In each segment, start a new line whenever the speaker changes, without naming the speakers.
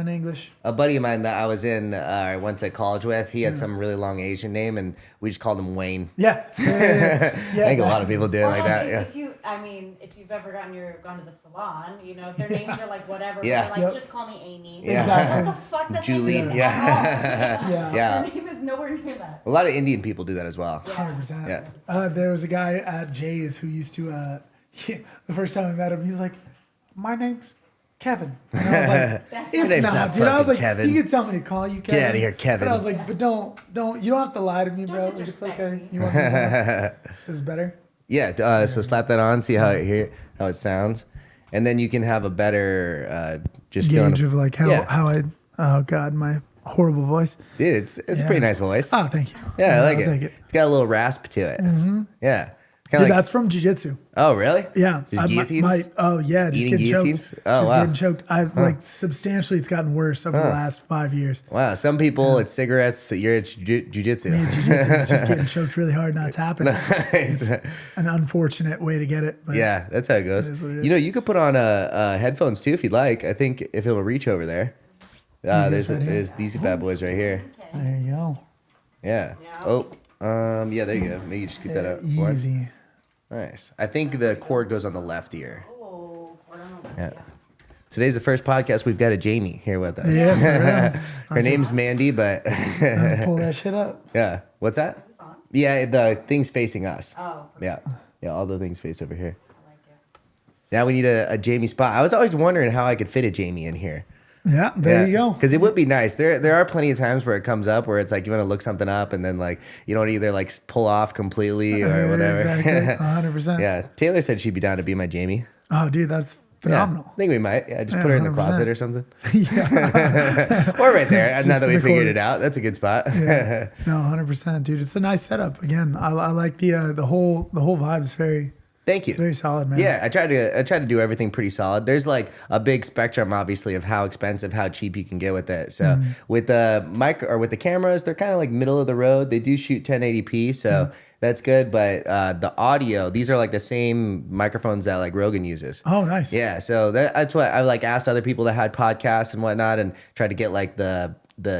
in English.
A buddy of mine that I went to college with, he had some really long Asian name, and we just called him Wayne.
Yeah.
I think a lot of people do it like that.
If you've ever gone to the salon, if their names are like whatever,
Yeah.
they're like, just call me Amy.
Yeah.
Exactly.
What the fuck? That's
Julie.
like
Yeah.
Yeah.
Their name is nowhere near that.
A lot of Indian people do that as well.
Yeah.
100%.
Yeah.
There was a guy at Jay's who used to, the first time I met him, he was like, my name's Kevin. And I was like,
That's
Your name's not
dude. I was
fucking
like,
Kevin.
you can tell me to call you Kevin.
Get outta here, Kevin.
But I was like, but don't, you don't have to lie to me,
Don't
bro. Like, it's
disrespect
okay.
me.
You want this is better?
Yeah. So slap that on, see how it sounds, and then you can have a better
Gauge of like how I, oh God, my horrible voice.
Dude, it's a pretty nice voice.
Oh, thank you.
Yeah, I like
I'll
it.
take it.
It's got a little rasp to it. Mm-hmm. Yeah.
Dude, that's from Jiu-Jitsu.
Oh, really?
Yeah.
Just guillotines?
Just
Eating
getting
guillotines?
choked.
Oh,
just
wow.
getting choked. I've like substantially, it's gotten worse over the last 5 years.
Wow. Some people, it's cigarettes. You're at jiu-jitsu.
Me, it's Jiu-Jitsu. It's just getting choked really hard. Now it's happening.
Nice.
It's an unfortunate way to get it. But
Yeah, that's how it goes.
is what it is.
You could put on headphones too if you'd like. I think if it'll reach over there. There's these bad boys right here.
there you go.
Yeah.
Yeah.
Oh, yeah, there you go. Maybe you just scoot that up. for us.
Easy.
Nice. I think the cord goes on the left ear.
Oh,
Yeah. Today's the first podcast we've got a Jamie here with us.
Yeah, for real.
Her name's Mandy, but
Pull that shit up.
yeah. What's that?
Is this on?
Yeah, the thing's facing us.
Oh,
Yeah. Yeah, all the things face over here.
I like it.
Now we need a Jamie spot. I was always wondering how I could fit a Jamie in here.
Yeah, there you go.
Because it would be nice. There are plenty of times where it comes up where it's like you want to look something up and then like you don't either like pull off completely or whatever.
Exactly. 100%.
Yeah. Taylor said she'd be down to be my Jamie.
Oh, dude, that's
Yeah.
phenomenal.
I think we might. Yeah, just put her in the
100%.
closet or something.
Yeah.
Or right there. Now
Just
that we
in the
figured
corner.
it out, that's a good spot.
Yeah. No, 100%, dude. It's a nice setup. Again, I like the whole vibe is very,
Thank you.
it's very solid, man.
Yeah, I try to do everything pretty solid. There's like a big spectrum, obviously, of how expensive, how cheap you can get with it. So
Mm-hmm.
with the mic or with the cameras, they're kind of like middle of the road. They do shoot 1080p, so
Mm-hmm.
that's good. But the audio, these are like the same microphones that like Rogan uses.
Oh, nice.
Yeah, so that's what I like asked other people that had podcasts and whatnot, and tried to get like the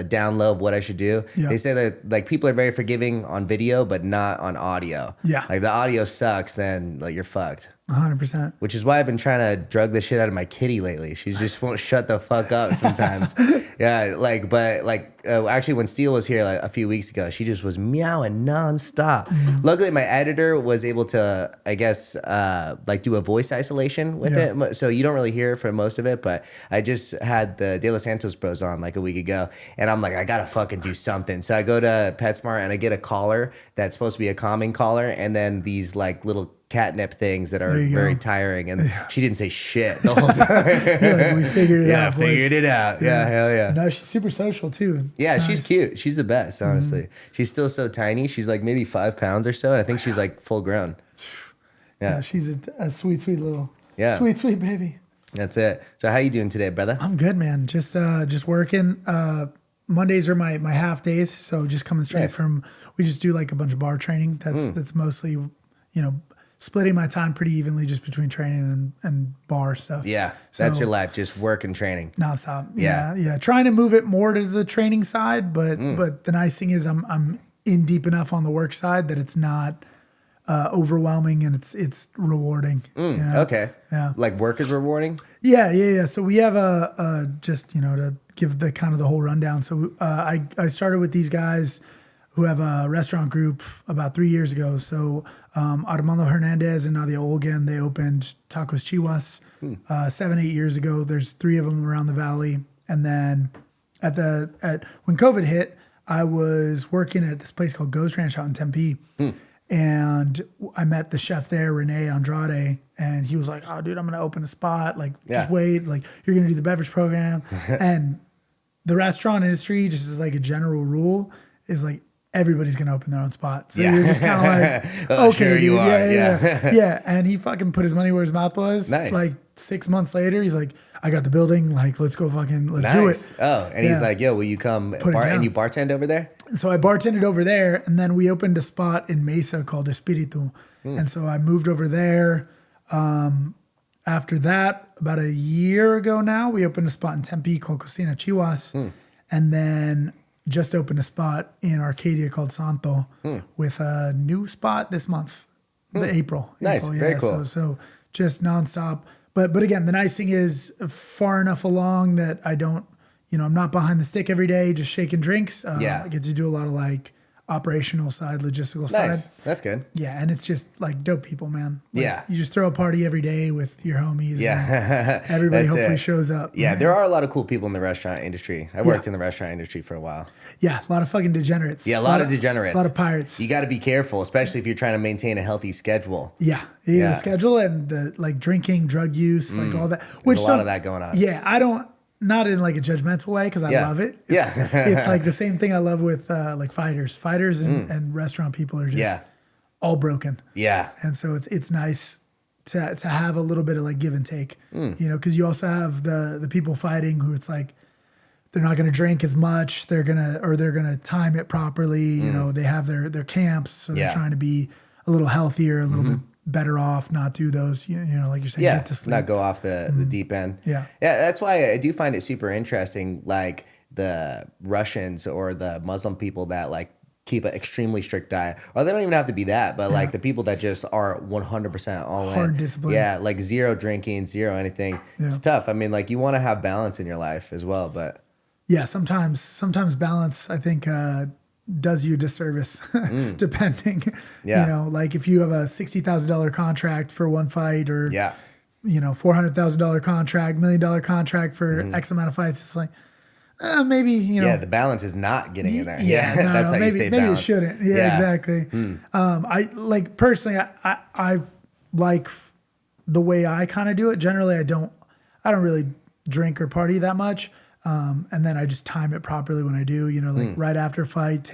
down low of what I should do.
Yeah.
They say that like people are very forgiving on video, but not on audio.
Yeah.
Like the audio sucks, then like you're fucked.
100%.
Which is why I've been trying to drug the shit out of my kitty lately. She just won't shut the fuck up sometimes. Yeah, actually when Steele was here like a few weeks ago, she just was meowing nonstop. Luckily, my editor was able to, I guess, like do a voice isolation with it, so you don't really hear it for most of it. But I just had the De Los Santos Bros on like a week ago, and I'm like, I gotta fucking do something. So I go to PetSmart and I get a collar that's supposed to be a calming collar, and then these like little catnip things that are
There you
very
go.
tiring, and she didn't say shit the whole time.
You're like, we figured it out, boys.
figured it out. Yeah, hell yeah.
No, she's super social too.
Yeah,
It's
she's
nice.
cute. She's the best, honestly. She's still so tiny. She's like maybe 5 pounds or so, and I think she's like full grown.
Yeah,
Yeah,
she's a sweet little,
Yeah.
sweet baby.
that's it. So how you doing today, brother?
I'm good, man. Just working. Mondays are my half days, so just coming straight
Nice.
from. We just do like a bunch of bar training. That's mostly, splitting my time pretty evenly just between training and bar stuff.
Yeah, that's
So-
your life, just work and training.
Nonstop.
Yeah.
Yeah. Trying to move it more to the training side, but the nice thing is I'm in deep enough on the work side that it's not overwhelming and it's rewarding. you know?
Okay.
Yeah.
Like work is rewarding?
Yeah. So we have just to give the kind of the whole rundown. So I started with these guys who have a restaurant group about 3 years ago. So Armando Hernandez and Nadia Olgan, they opened Tacos Chihuas 7-8 years ago. There's 3 of them around the valley. And then when COVID hit, I was working at this place called Ghost Ranch out in Tempe. And I met the chef there, Rene Andrade, and he was like, "Oh, dude, I'm gonna open a spot. Like, just wait. Like, you're gonna do the beverage program." And the restaurant industry, just as like a general rule, is like everybody's gonna open their own spot. So you're just kind of like,
Oh,
okay,
sure you
dude,
are.
yeah. And he fucking put his money where his mouth was.
Nice.
Like 6 months later, he's like, "I got the building. Like, let's do it."
Oh, and he's like, yo, will you come
Put it down.
and you bartend over there?
So I bartended over there, and then we opened a spot in Mesa called Espiritu. And so I moved over there. after that, about a year ago now, we opened a spot in Tempe called Cocina Chihuas. And then just opened a spot in Arcadia called Santo with a new spot this month, April.
Nice.
April,
Very cool.
So just nonstop. But again, the nice thing is far enough along that I don't, I'm not behind the stick every day, just shaking drinks. I get to do a lot of like operational side, logistical
Nice.
side.
That's good.
Yeah, and it's just like dope people, man. Like,
Yeah.
you just throw a party every day with your homies.
Yeah.
And everybody
That's
hopefully
it.
shows up.
Yeah,
right?
there are a lot of cool people in the restaurant industry. I worked in the restaurant industry for a while.
Yeah, a lot of fucking degenerates.
Yeah, a lot of degenerates.
A lot of pirates.
You got to be careful, especially if you're trying to maintain a healthy schedule.
Yeah,
Yeah.
the schedule and the like drinking, drug use, like all that.
There's a lot of that going on.
Yeah, I don't, not in like a judgmental way because I love it. It's like the same thing I love with like fighters. Fighters and restaurant people are just all broken.
Yeah.
And so it's nice to have a little bit of like give and take, because you also have the people fighting who it's like they're not going to drink as much. They're gonna time it properly. They have their camps, so they're trying to be a little healthier, a little bit better off, not do those. Like you're saying, get to sleep.
Not go off the deep end.
Yeah.
That's why I do find it super interesting. Like the Russians or the Muslim people that like keep an extremely strict diet, or they don't even have to be that, but like the people that just are 100% all in.
Hard discipline.
Yeah, like zero drinking, zero anything.
Yeah.
It's tough. I mean, like you want to have balance in your life as well, but
Yeah, sometimes balance, I think, does you a disservice, depending.
Yeah.
Like if you have a $60,000 contract for one fight, or $400,000 contract, $1 million contract for X amount of fights, it's like maybe
the balance is not getting in there.
Yeah, no,
that's
no,
how you stay
maybe it
balanced.
shouldn't. Yeah, exactly. I like personally, I like the way I kind of do it. Generally, I don't really drink or party that much. And then I just time it properly when I do, like right after a fight,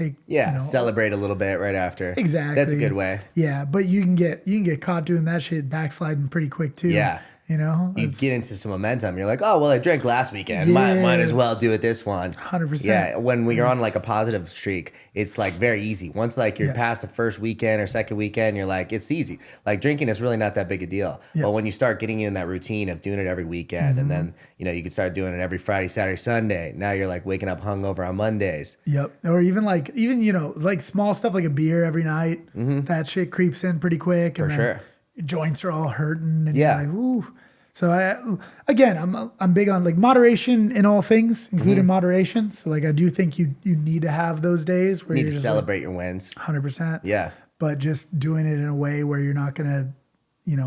Celebrate a little bit right after.
Exactly.
That's a good way.
Yeah, but you can get caught doing that shit, backsliding pretty quick too.
Yeah. You
It's
get into some momentum. You're like, oh, well, I drank last weekend. Might as well do it this one.
100%.
Yeah, when you're on like a positive streak, it's like very easy. Once like you're past the first weekend or second weekend, you're like, it's easy. Like drinking is really not that big a deal.
Yeah.
But when you start getting in that routine of doing it every weekend, and then you can start doing it every Friday, Saturday, Sunday. Now you're like waking up hungover on Mondays.
Yep. Or even like small stuff like a beer every night. That shit creeps in pretty quick.
For sure.
Joints are all hurting. And
Yeah.
you're like, ooh. So I'm big on like moderation in all things, including moderation. So like I do think you need to have those days where
You
you're
need to
just
celebrate your wins.
100%.
Yeah.
But just doing it in a way where you're not gonna,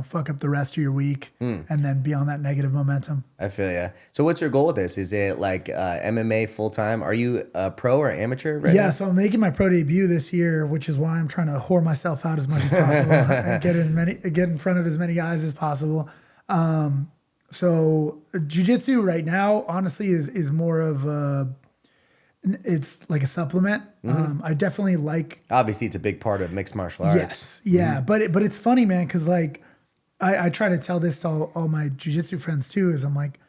fuck up the rest of your week and then be on that negative momentum.
I feel ya. So what's your goal with this? Is it like MMA full time? Are you a pro or amateur right now?
So I'm making my pro debut this year, which is why I'm trying to whore myself out as much as possible and get in front of as many guys as possible. So jiu-jitsu right now, honestly, is more of it's like a supplement. I definitely like.
Obviously, it's a big part of mixed martial arts.
Yes, yeah, but it's funny, man, because like I try to tell this to all my jiu-jitsu friends too. Is I'm like,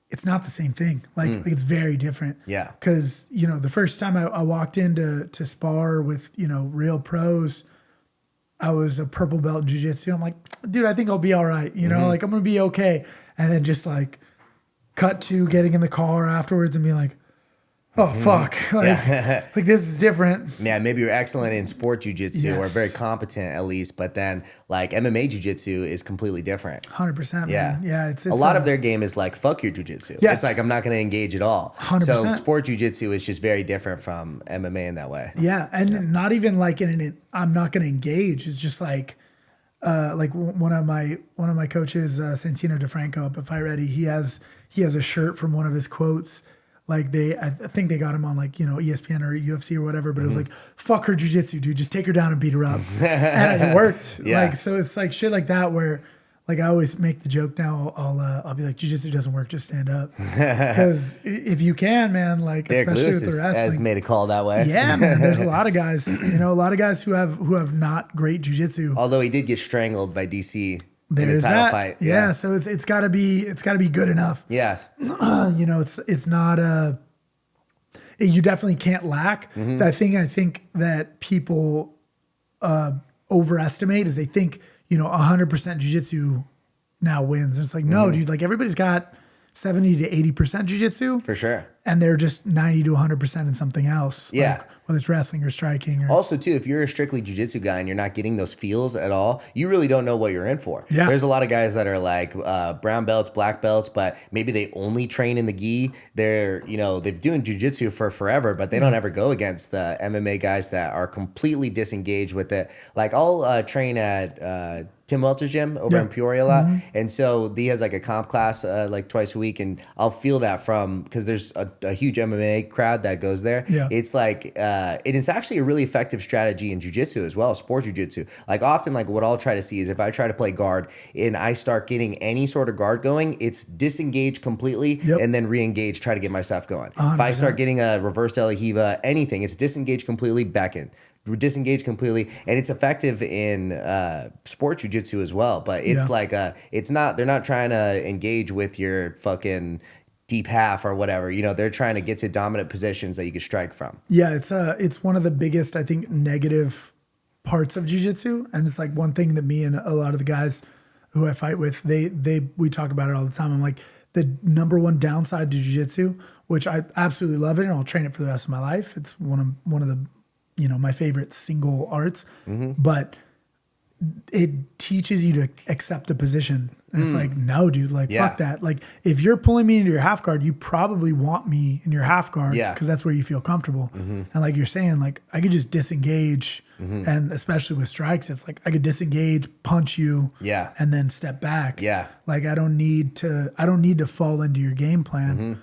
it's not the same thing. Like it's very different.
Yeah.
Because the first time I walked in to spar with real pros, I was a purple belt in jiu-jitsu. I'm like, dude, I think I'll be all right. Like I'm gonna be okay. And then just like cut to getting in the car afterwards and being like, oh fuck, like this is different.
Yeah, maybe you're excellent in sport jiu-jitsu or
Yes.
very competent at least, but then like MMA jiu-jitsu is completely different.
100%.
Yeah.
Man. Yeah. It's
a lot of their game is like fuck your jiu-jitsu.
Yes.
It's like I'm not going to engage at all.
100%.
So sport jiu-jitsu is just very different from MMA in that way.
Yeah, and not even like I'm not going to engage. It's just like one of my coaches, Santino DeFranco up at Fight Ready. He has a shirt from one of his quotes. Like I think they got him on like ESPN or UFC or whatever. But it was like, fuck her jiu-jitsu, dude. Just take her down and beat her up, and it worked.
Yeah.
Like so, it's like shit like that where. Like I always make the joke now, I'll be like, jiu-jitsu doesn't work, just stand up. Because if you can, man, like
Derek
especially
Lewis
with the wrestling,
has made a call that way.
yeah, man. There's a lot of guys, a lot of guys who have not great jiu-jitsu.
Although he did get strangled by DC in
There's
a title
that.
fight.
Yeah, so it's got to be good enough.
Yeah.
It's not you definitely can't lack. I think that people overestimate is they think 100% jiu-jitsu now wins. And it's like, no, dude, like everybody's got 70 to 80% jiu-jitsu.
For sure.
And they're just 90 to 100% in something else.
Yeah.
Like, whether it's wrestling or striking. Or,
Also, too, if you're a strictly jiu-jitsu guy and you're not getting those feels at all, you really don't know what you're in for.
Yeah.
There's a lot of guys that are like brown belts, black belts, but maybe they only train in the gi. They're, they're doing jiu-jitsu for forever, but they don't ever go against the MMA guys that are completely disengaged with it. Like I'll train at Tim Welch's gym over in Peoria a lot. And so he has like a comp class like twice a week. And I'll feel that from, because there's a huge MMA crowd that goes there.
Yeah.
It's like, it's actually a really effective strategy in jiu-jitsu as well, sport jiu-jitsu. Like often, like what I'll try to see is if I try to play guard and I start getting any sort of guard going, it's disengage completely and then re-engage, try to get my stuff going. 100%. If I start getting a reverse Delahiva, anything, it's disengage completely, back in. Disengage completely, and it's effective in sport jiu-jitsu as well, but it's like it's not, they're not trying to engage with your fucking deep half or whatever, they're trying to get to dominant positions that you can strike from.
It's one of the biggest, I think, negative parts of jiu-jitsu, and it's like one thing that me and a lot of the guys who I fight with, we talk about it all the time. I'm like, the number one downside to jiu-jitsu, which I absolutely love it and I'll train it for the rest of my life, it's one of the my favorite single arts, but it teaches you to accept a position. And it's like, no, dude, like, fuck that. Like, if you're pulling me into your half guard, you probably want me in your half guard because that's where you feel comfortable. And like you're saying, like, I could just disengage. And especially with strikes, it's like I could disengage, punch you, and then step back. Like I don't need to fall into your game plan.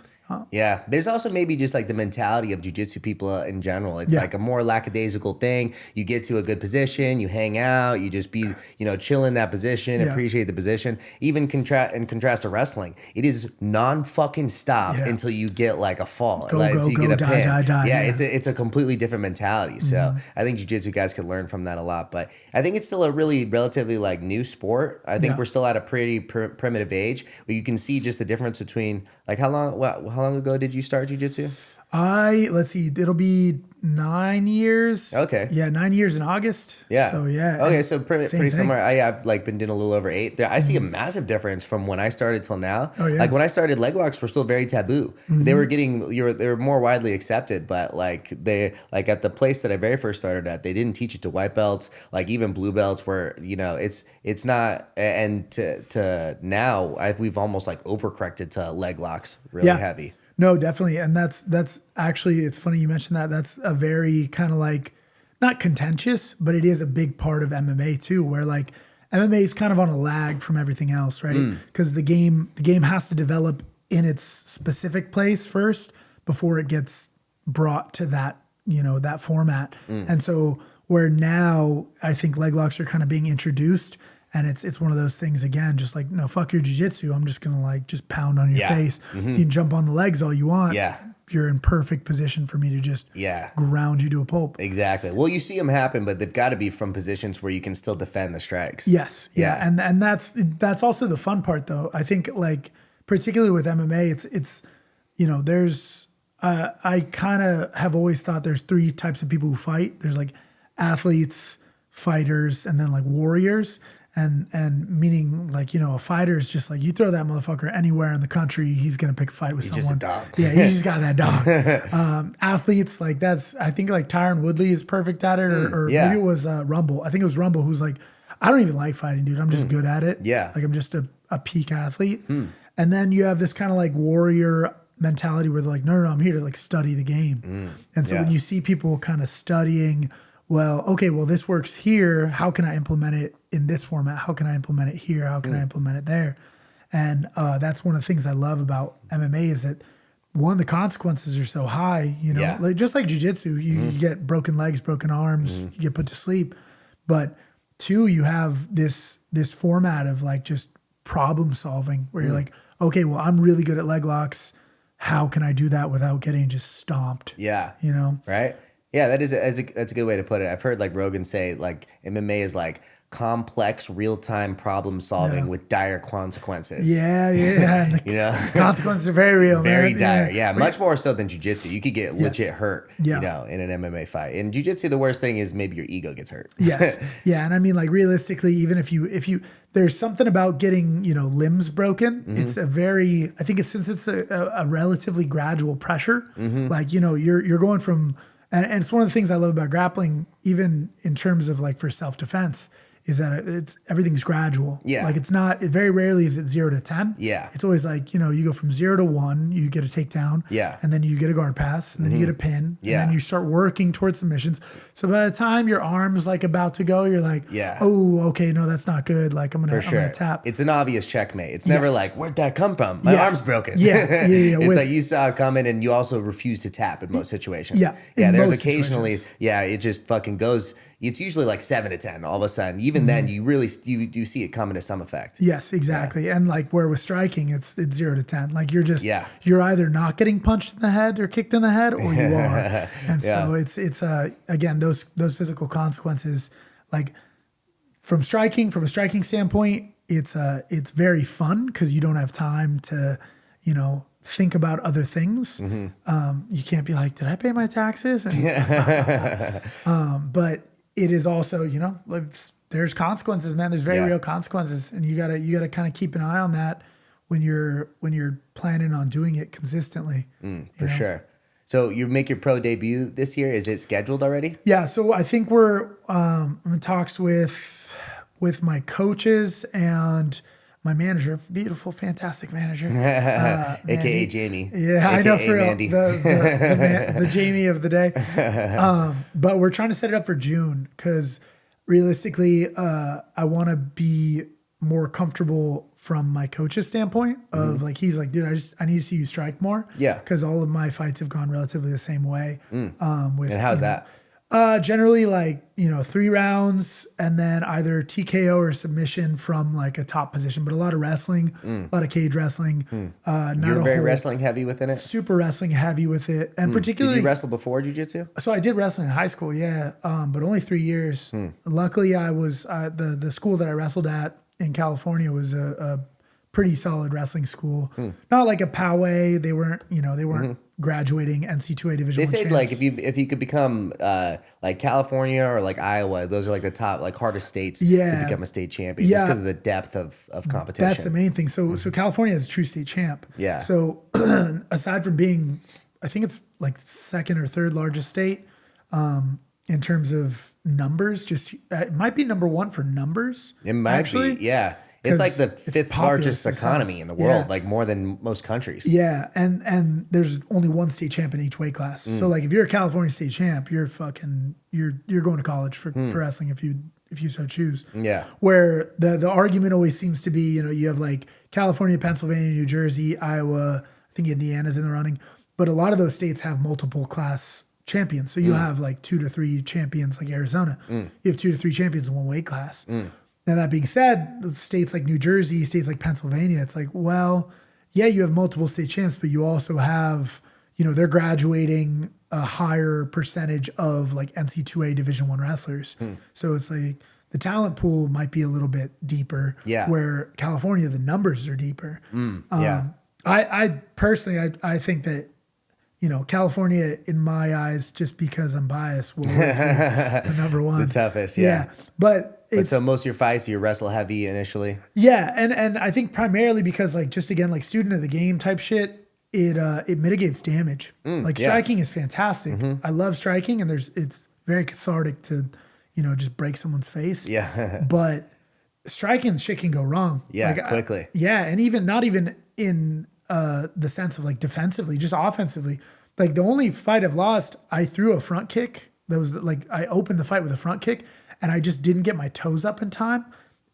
Yeah, there's also maybe just like the mentality of jiu-jitsu people in general. It's like a more lackadaisical thing. You get to a good position, you hang out, you just be, chill in that position, appreciate the position. Even in contrast to wrestling, it is non-fucking stop until you get like a fall, until you get a pin. Yeah, it's a completely different mentality. So I think jiu-jitsu guys could learn from that a lot. But I think it's still a really relatively like new sport. I think we're still at a pretty primitive age where you can see just the difference between like how long ago did you start jiu-jitsu?
Let's see, it'll be 9 years.
Okay.
Yeah, 9 years in August.
Yeah.
So yeah.
Okay, so pretty
thing.
similar. I've like been doing a little over 8. I see a massive difference from when I started till now.
Oh yeah.
Like when I started, leg locks were still very taboo. They were more widely accepted, but like at the place that I very first started at, they didn't teach it to white belts, like even blue belts where, it's not, and to now we've almost like overcorrected to leg locks really heavy.
No, definitely. And that's actually, it's funny you mentioned that. That's a very kind of like, not contentious, but it is a big part of MMA too, where like MMA is kind of on a lag from everything else, right? Because the game has to develop in its specific place first before it gets brought to that, that format. And so where now I think leg locks are kind of being introduced. And it's one of those things, again, just like, no, fuck your jiu-jitsu. I'm just going to like just pound on your face. You can jump on the legs all you want. You're in perfect position for me to just ground you to a pulp.
Exactly. Well, you see them happen, but they've got to be from positions where you can still defend the strikes.
Yes. Yeah. And that's also the fun part, though. I think like, particularly with MMA, it's there's, I kind of have always thought there's 3 types of people who fight. There's like athletes, fighters, and then like warriors. And meaning like, a fighter is just like, you throw that motherfucker anywhere in the country, he's going to pick a fight with someone.
Just a dog.
Yeah, he just got that dog. Athletes, like I think like Tyron Woodley is perfect at it, or maybe it was Rumble. I think it was Rumble who's like, I don't even like fighting, dude. I'm just good at it.
Yeah.
Like I'm just a peak athlete. And then you have this kind of like warrior mentality where they're like, no, I'm here to like study the game. And so when you see people kind of studying, this works here. How can I implement it in this format? How can I implement it here? How can I implement it there? And that's one of the things I love about MMA is that, one, the consequences are so high, like just like jiu-jitsu, you get broken legs, broken arms, you get put to sleep. But 2, you have this format of like just problem solving where you're like, okay, well, I'm really good at leg locks. How can I do that without getting just stomped?
Yeah.
Right?
Yeah, that's a good way to put it. I've heard like Rogan say like MMA is like complex real-time problem solving with dire consequences.
Yeah. Consequences are very real,
very
man.
dire. Yeah, much more so than jiu-jitsu. You could get legit hurt, in an MMA fight. In jiu-jitsu, the worst thing is maybe your ego gets hurt.
Yes. Yeah, and I mean like realistically, even if you there's something about getting, limbs broken. It's I think since it's a relatively gradual pressure, like, you're going from, and it's one of the things I love about grappling, even in terms of like for self-defense, is that everything's gradual.
Yeah.
Like it very rarely is it 0 to 10.
Yeah.
It's always like, you go from 0 to 1, you get a takedown.
Yeah.
And then you get a guard pass, and then you get a pin.
Yeah.
And then you start working towards submissions. So by the time your arm's like about to go, you're like,
Yeah.
oh, okay, no, that's not good. Like I'm gonna tap.
It's an obvious checkmate. It's never
Yes.
like, where'd that come from? My
Yeah.
arm's broken.
Yeah.
It's like you saw it coming and you also refuse to tap in most situations.
Yeah,
Yeah.
in
There's
most
occasionally,
situations.
it just fucking goes. It's usually like 7 to 10 all of a sudden. Even then, you do see it coming to some effect.
Yes, exactly. And like where with striking, it's 0 to 10. Like you're either not getting punched in the head or kicked in the head, or you are. And so it's again, those physical consequences, like from a striking standpoint, it's very fun because you don't have time to, think about other things. You can't be like, did I pay my taxes? And, but it is also, there's consequences, man. There's very real consequences, and you gotta kind of keep an eye on that when you're planning on doing it consistently.
For sure. So you make your pro debut this year. Is it scheduled already?
Yeah. So I think we're in talks with my coaches and my manager, beautiful, fantastic manager,
AKA Jamie.
Yeah,
AKA
I know, for real,
Mandy.
the Jamie of the day. But we're trying to set it up for June because realistically, I want to be more comfortable from my coach's standpoint of like, he's like, dude, I need to see you strike more.
Yeah.
Because all of my fights have gone relatively the same way.
And how's that?
Generally like, 3 rounds and then either TKO or submission from like a top position, but a lot of wrestling, a lot of cage wrestling.
You're very wrestling heavy within it?
Super wrestling heavy with it. And particularly.
Did you wrestle before jiu-jitsu?
So I did wrestling in high school, yeah, but only 3 years. Luckily, I was the school that I wrestled at in California was a pretty solid wrestling school. Not like a Poway. They weren't graduating NC2A Division
They
I
said
champs.
like if you could become like California or like Iowa, those are like the top like hardest states to become a state champion just because of the depth of competition.
That's the main thing. So California is a true state champ.
Yeah.
So aside from being, I think it's like second or third largest state in terms of numbers. Just it might be number 1 for numbers.
It might be, yeah. It's like the 5th largest economy in the world,
Yeah.
like more than most countries.
Yeah, and there's only 1 state champ in each weight class. So like if you're a California state champ, you're going to college for wrestling if you so choose.
Yeah.
Where the argument always seems to be, you have like California, Pennsylvania, New Jersey, Iowa, I think Indiana's in the running, but a lot of those states have multiple class champions. So you have like 2 to 3 champions like Arizona. You have 2 to 3 champions in one weight class. Now, that being said, states like New Jersey, states like Pennsylvania, it's like, well, yeah, you have multiple state champs, but you also have, they're graduating a higher percentage of like NC2A Division I wrestlers. So it's like the talent pool might be a little bit deeper.
Yeah.
Where California, the numbers are deeper.
Yeah.
I personally, I think that, California, in my eyes, just because I'm biased, will always be the number 1.
The toughest, yeah.
But it's
so most of your fights, you wrestle heavy initially?
yeah, and I think primarily because like just again like student of the game type shit, it mitigates damage. Like striking is fantastic. I love striking, and it's very cathartic to, just break someone's face.
Yeah.
But striking shit can go wrong.
Yeah,
Like,
quickly.
and even not even in the sense of like defensively, just offensively. Like the only fight I've lost, I threw a front kick. That was like I opened the fight with a front kick, and I just didn't get my toes up in time,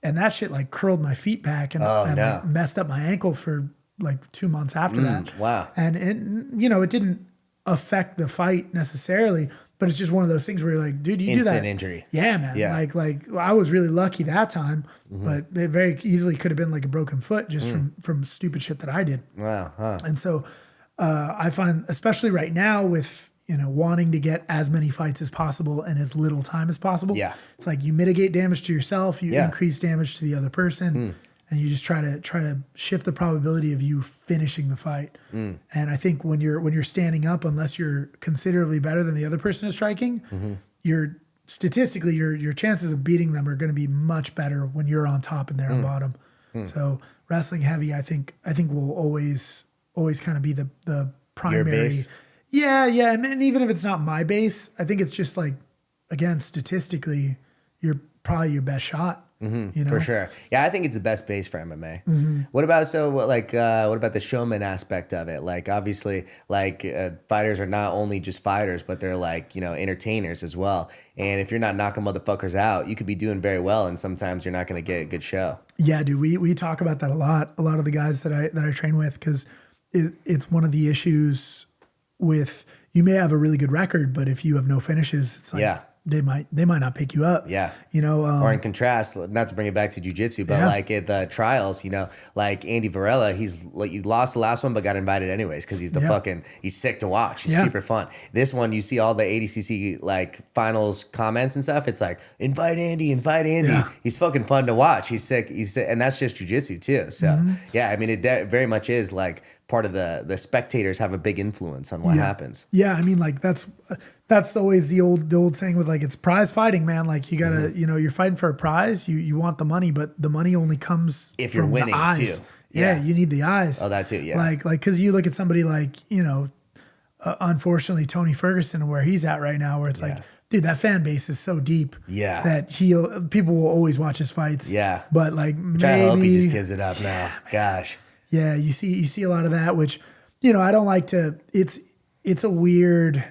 and that shit like curled my feet back and like, messed up my ankle for like 2 months after that.
Wow.
And it didn't affect the fight necessarily, but it's just one of those things where you're like, dude, you do that.
Instant injury.
Yeah, man.
Yeah.
Like I was really lucky that time, but it very easily could have been like a broken foot just from stupid shit that I did.
Wow. Huh.
And so I find, especially right now with, wanting to get as many fights as possible in as little time as possible.
Yeah.
It's like you mitigate damage to yourself, you increase damage to the other person, and you just try to shift the probability of you finishing the fight. And I think when you're standing up, unless you're considerably better than the other person is striking, you're statistically, your chances of beating them are going to be much better when you're on top and they're on bottom. So wrestling heavy, I think will always kind of be the primary.
base?
Yeah, and even if it's not my base, I think it's just like, again, statistically, you're probably your best shot. You know?
For sure. Yeah, I think it's the best base for MMA. What about what about the showman aspect of it? Like, obviously, like fighters are not only just fighters, but they're like, you know, entertainers as well. And if you're not knocking motherfuckers out, you could be doing very well, and sometimes you're not going to get a good show.
Yeah, dude, we talk about that a lot. A lot of the guys that I train with, because it's one of the issues with, you may have a really good record, but if you have no finishes, it's like, they might not pick you up.
Yeah.
You know,
or in contrast, not to bring it back to jiu-jitsu, but like at the trials, you know, like Andy Varela, he's like, you lost the last one, but got invited anyways because he's he's sick to watch. He's super fun. This one, you see all the ADCC like finals comments and stuff. It's like, invite Andy. Yeah. He's fucking fun to watch. He's sick. And that's just jiu-jitsu too. So yeah, I mean, it very much is like part of the spectators have a big influence on what happens.
Yeah, I mean, like that's always the old saying with like, it's prize fighting, man. Like you gotta, you know, you're fighting for a prize. You want the money, but the money only comes
if you're
from
winning
the eyes.
too.
Yeah, you need the eyes.
Oh, that too. Yeah.
Like because you look at somebody like, you know, unfortunately Tony Ferguson, where he's at right now, where it's like, dude, that fan base is so deep.
Yeah.
That people will always watch his fights.
Yeah.
But like,
Which I hope he just gives it up now. Gosh.
Yeah, you see a lot of that, which, you know, I don't like to. It's a weird.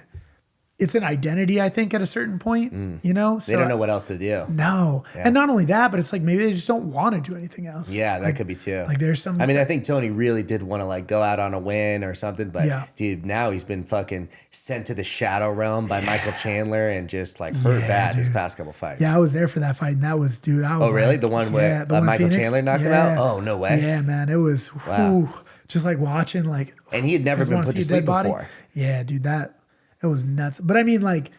It's an identity, I think, at a certain point. You know, so
They don't know what else to do.
No, and not only that, but it's like maybe they just don't want to do anything else.
Yeah, that could be too.
Like there's some.
I mean, I think Tony really did want to like go out on a win or something, but dude, now he's been fucking sent to the shadow realm by Michael Chandler and just like hurt bad his past couple fights.
Yeah, I was there for that fight, and that was, dude. I was.
Oh, really?
Like,
The one where Michael Chandler knocked him out? Oh, no way.
Yeah, man, it was. Whew, just like watching, like.
And he had never been put to sleep before.
Yeah, dude, it was nuts. But I mean, like.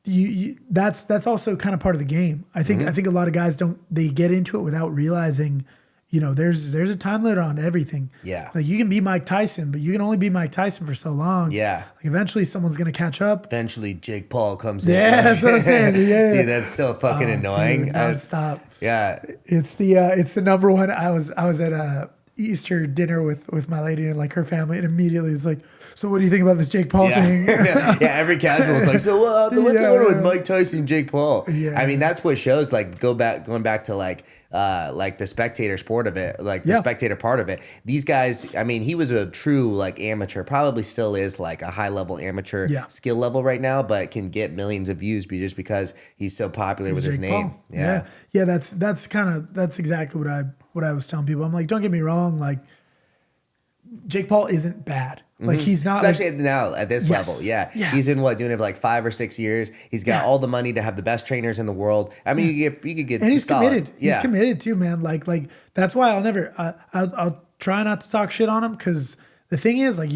That's also kind of part of the game. I think a lot of guys they get into it without realizing, you know, there's a time limit on everything.
Yeah.
Like you can be Mike Tyson, but you can only be Mike Tyson for so long.
Yeah.
Like eventually someone's gonna catch up.
Eventually Jake Paul comes in.
Yeah, that's what I'm saying. Yeah.
Dude, that's so fucking annoying.
Dude, nonstop.
Yeah.
It's the number one. I was at a Easter dinner with my lady and like her family, and immediately it's like, so what do you think about this Jake Paul thing?
Yeah, every casual is like, so what's going on with Mike Tyson and Jake Paul? Yeah. I mean, that's what shows like going back to like the spectator sport of it, like the spectator part of it. These guys, I mean, he was a true like amateur, probably still is like a high level amateur skill level right now, but can get millions of views just because he's so popular with his name.
Paul. Yeah. That's exactly what I was telling people. I'm like, don't get me wrong, like Jake Paul isn't bad. Like he's not,
especially now at this level. Yeah. He's been doing it for like 5 or 6 years. He's got all the money to have the best trainers in the world. I mean, you could get,
and he's
solid.
committed. He's committed too, man. Like that's why I'll try not to talk shit on him, because the thing is, like,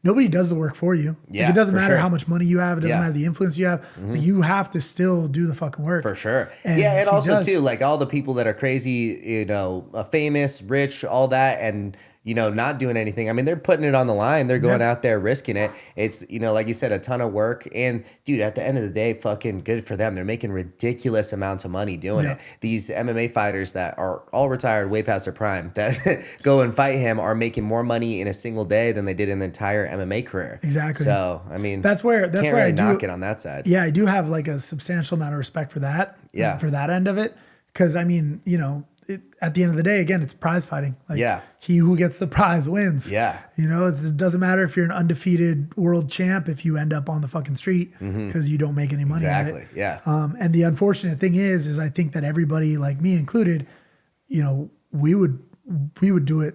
nobody does the work for you.
Yeah,
like, it doesn't matter how much money you have. It doesn't matter the influence you have. Like, you have to still do the fucking work.
For sure. And also too, like all the people that are crazy, you know, famous, rich, all that, and you know, not doing anything. I mean, they're putting it on the line. They're going out there risking it. It's, you know, like you said, a ton of work. And dude, at the end of the day, fucking good for them. They're making ridiculous amounts of money doing it. These MMA fighters that are all retired way past their prime that go and fight him are making more money in a single day than they did in the entire MMA career.
Exactly.
So, I mean,
that's where
I knock it on that side.
Yeah, I do have like a substantial amount of respect for that.
Yeah.
For that end of it. Because I mean, you know, at the end of the day, again, it's prize fighting. Like, he who gets the prize wins.
Yeah.
You know, it doesn't matter if you're an undefeated world champ if you end up on the fucking street because you don't make any money at it.
Yeah.
And the unfortunate thing is I think that everybody, like me included, you know, we would do it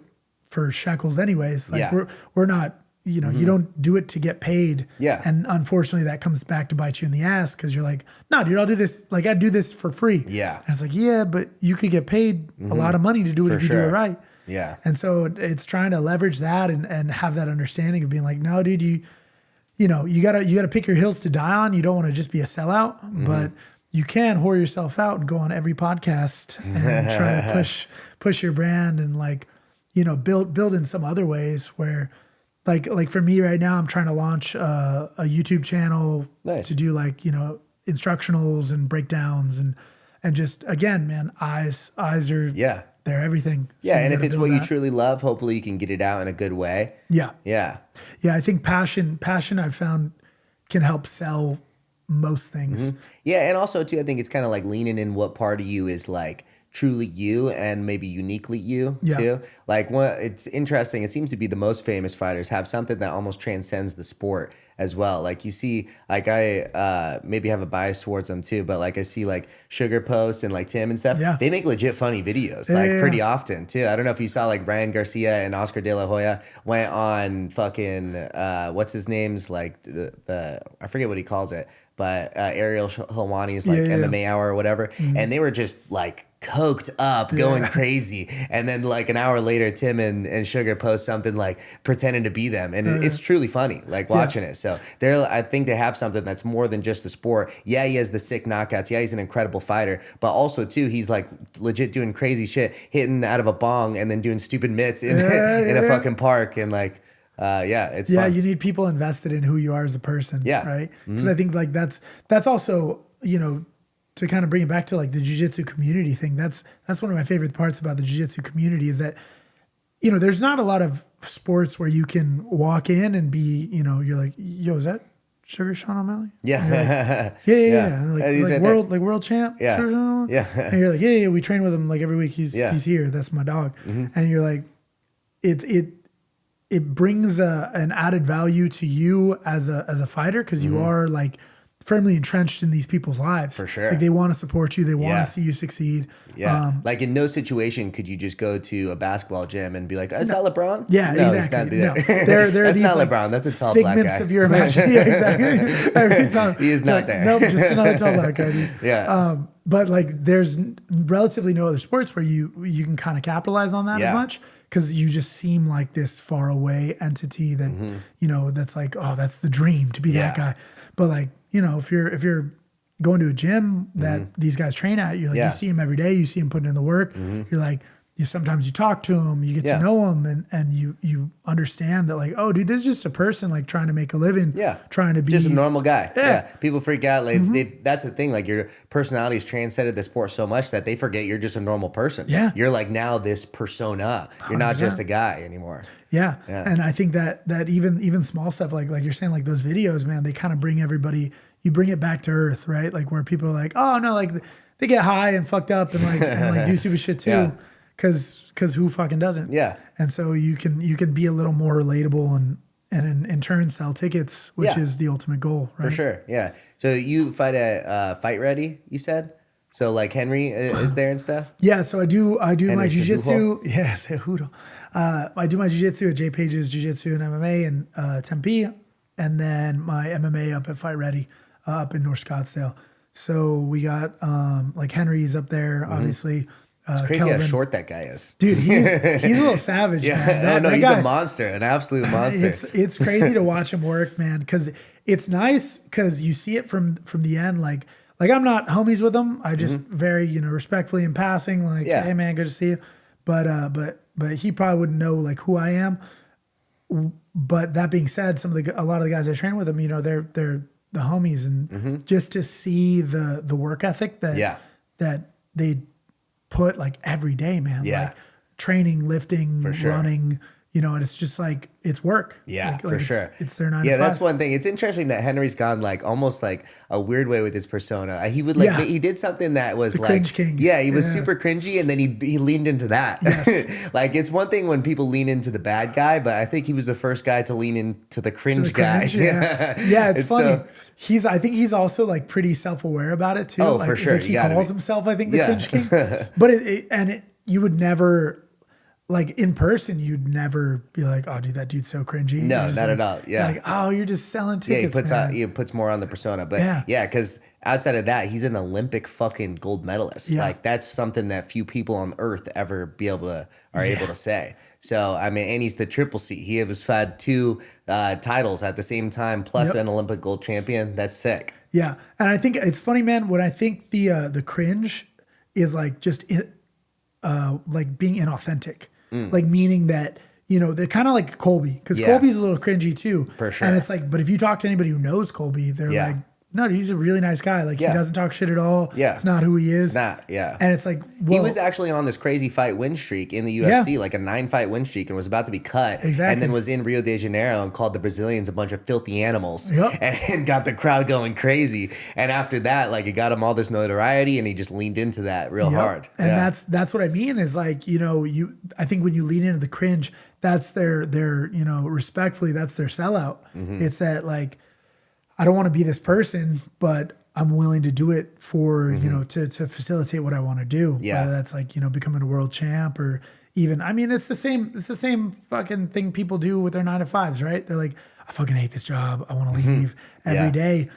for shekels anyways. Like we're not, you know, you don't do it to get paid.
Yeah.
And unfortunately that comes back to bite you in the ass, because you're like, nah, dude, I'll do this. Like, I do this for free.
Yeah.
And it's like, yeah, but you could get paid a lot of money to do it if you do it right.
Yeah.
And so it's trying to leverage that and have that understanding of being like, no, dude, you know, you gotta pick your hills to die on. You don't want to just be a sellout, but you can whore yourself out and go on every podcast and try to push your brand and, like, you know, build in some other ways where, like for me right now, I'm trying to launch a YouTube channel to do, like, you know, instructionals and breakdowns and just, again, man, eyes are, they're everything. So
Yeah.
you
And if
gotta
it's
build
what you
that.
truly love, hopefully you can get it out in a good way.
Yeah.
Yeah.
Yeah. I think passion I've found can help sell most things.
Yeah, and also too, I think it's kind of like leaning in what part of you is like truly you and maybe uniquely you
Yeah.
too. Like it's interesting. It seems to be the most famous fighters have something that almost transcends the sport as well. Like you see, like I maybe have a bias towards them too, but like I see like Sugar Post and like Tim and stuff.
Yeah.
They make legit funny videos pretty often too. I don't know if you saw like Ryan Garcia and Oscar De La Hoya went on fucking what's his name's like the I forget what he calls it. But Ariel Helwani's like MMA Hour or whatever. And they were just like coked up, going crazy. And then like an hour later, Tim and Sugar post something like pretending to be them. And it's truly funny, like watching it. So I think they have something that's more than just the sport. Yeah, he has the sick knockouts. Yeah, he's an incredible fighter. But also too, he's like legit doing crazy shit, hitting out of a bong and then doing stupid mitts in a fucking park. And like, it's fun.
You need people invested in who you are as a person.
Yeah.
Right. Because I think like that's also, you know, to kind of bring it back to like the jiu-jitsu community thing. That's one of my favorite parts about the jiu-jitsu community is that, you know, there's not a lot of sports where you can walk in and be, you know, you're like, yo, is that Sugar Sean O'Malley?
Yeah.
Like, yeah. And like
right
world champ.
Yeah.
Sugar Sean O'Malley?
Yeah.
And you're like, yeah, we train with him like every week. He's here. That's my dog. And you're like, it brings an added value to you as a fighter because you are like firmly entrenched in these people's lives.
For sure.
Like they want to support you. They want to see you succeed.
Yeah. Like in no situation could you just go to a basketball gym and be like, is that LeBron?
Yeah,
no,
exactly.
It's not
They're
That's
these,
not
like,
LeBron. That's a tall black
figments
guy.
of your imagination. Yeah, exactly. Every time.
He is not
like,
there.
Nope, just another tall black guy. Dude.
Yeah.
But like there's relatively no other sports where you can kind of capitalize on that as much because you just seem like this far away entity that, you know, that's like, oh, that's the dream to be that guy. But like, you know, if you're going to a gym that these guys train at, you're like, you see him every day, you see him putting in the work. You're like, sometimes you talk to him, you get to know him, and you understand that like, oh, dude, this is just a person like trying to make a living, trying to be
just a normal guy. Yeah. People freak out. Like that's the thing. Like your personality has transcended the sport so much that they forget you're just a normal person. Yeah. You're like now this persona. You're not just a guy anymore.
Yeah. And I think that even small stuff like you're saying, like those videos, man, they kind of bring everybody, you bring it back to earth, right? Like where people are like, oh no, like they get high and fucked up and like do stupid shit too. Cause who fucking doesn't? Yeah. And so you can be a little more relatable and in turn sell tickets, which is the ultimate goal, right?
For sure. Yeah. So you fight at Fight Ready, you said? So like Henry is there and stuff? Yeah, so I do Henry my jiu-jitsu. Yes, I do my jiu-jitsu at J Page's Jiu-Jitsu and MMA in Tempe, and then my MMA up at Fight Ready up in North Scottsdale. So we got like Henry's up there, obviously. It's crazy Kelvin. How short that guy is. Dude, he's a little savage, man. That he's
guy,
a monster, an absolute monster.
It's crazy to watch him work, man, because it's nice because you see it from the end. Like I'm not homies with him. I just very, respectfully in passing, like, hey man, good to see you. But he probably wouldn't know like who I am. But that being said, a lot of the guys I train with him, they're the homies, and just to see the work ethic that they put like every day, man. Like training, lifting, running, and it's just like it's work. Yeah, for sure. It's their 9 to 5.
That's one thing. It's interesting that Henry's gone like almost like a weird way with his persona. He would like he did something that was like cringe king. Yeah, he was super cringy, and then he leaned into that. Yes. Like it's one thing when people lean into the bad guy, but I think he was the first guy to lean into the cringe guy.
Yeah, it's funny. I think he's also like pretty self-aware about it too.
Oh,
like,
for sure.
Like he calls himself, I think, the cringe king. But you would never, like in person, you'd never be like, oh, dude, that dude's so cringy.
No, not at all. Yeah.
Like, oh, you're just selling tickets.
He puts more on the persona. But because outside of that, he's an Olympic fucking gold medalist. Yeah. Like that's something that few people on earth ever are able to say. So, I mean, and he's the triple C. He has had 2 titles at the same time, plus an Olympic gold champion. That's sick.
Yeah. And I think it's funny, man, when I think the cringe is like just like being inauthentic. Like meaning that, they're kind of like Colby, because Colby's a little cringy too. For sure. And it's like, but if you talk to anybody who knows Colby, they're like, no, he's a really nice guy. Like, he doesn't talk shit at all.
Yeah.
It's not who he is.
It's not, yeah.
And it's like,
he was actually on this crazy fight win streak in the UFC, like a 9-fight win streak, and was about to be cut.
Exactly.
And then was in Rio de Janeiro and called the Brazilians a bunch of filthy animals.
Yep.
And got the crowd going crazy. And after that, like, it got him all this notoriety, and he just leaned into that real hard.
And that's what I mean is, like, you know, I think when you lean into the cringe, that's their you know, respectfully, that's their sellout. It's that, like, I don't want to be this person, but I'm willing to do it for, you know, to facilitate what I want to do.
Yeah.
Whether that's, like, you know, becoming a world champ, or even, I mean, it's the same fucking thing people do with their 9-to-5s, right? They're like, I fucking hate this job. I want to leave every day,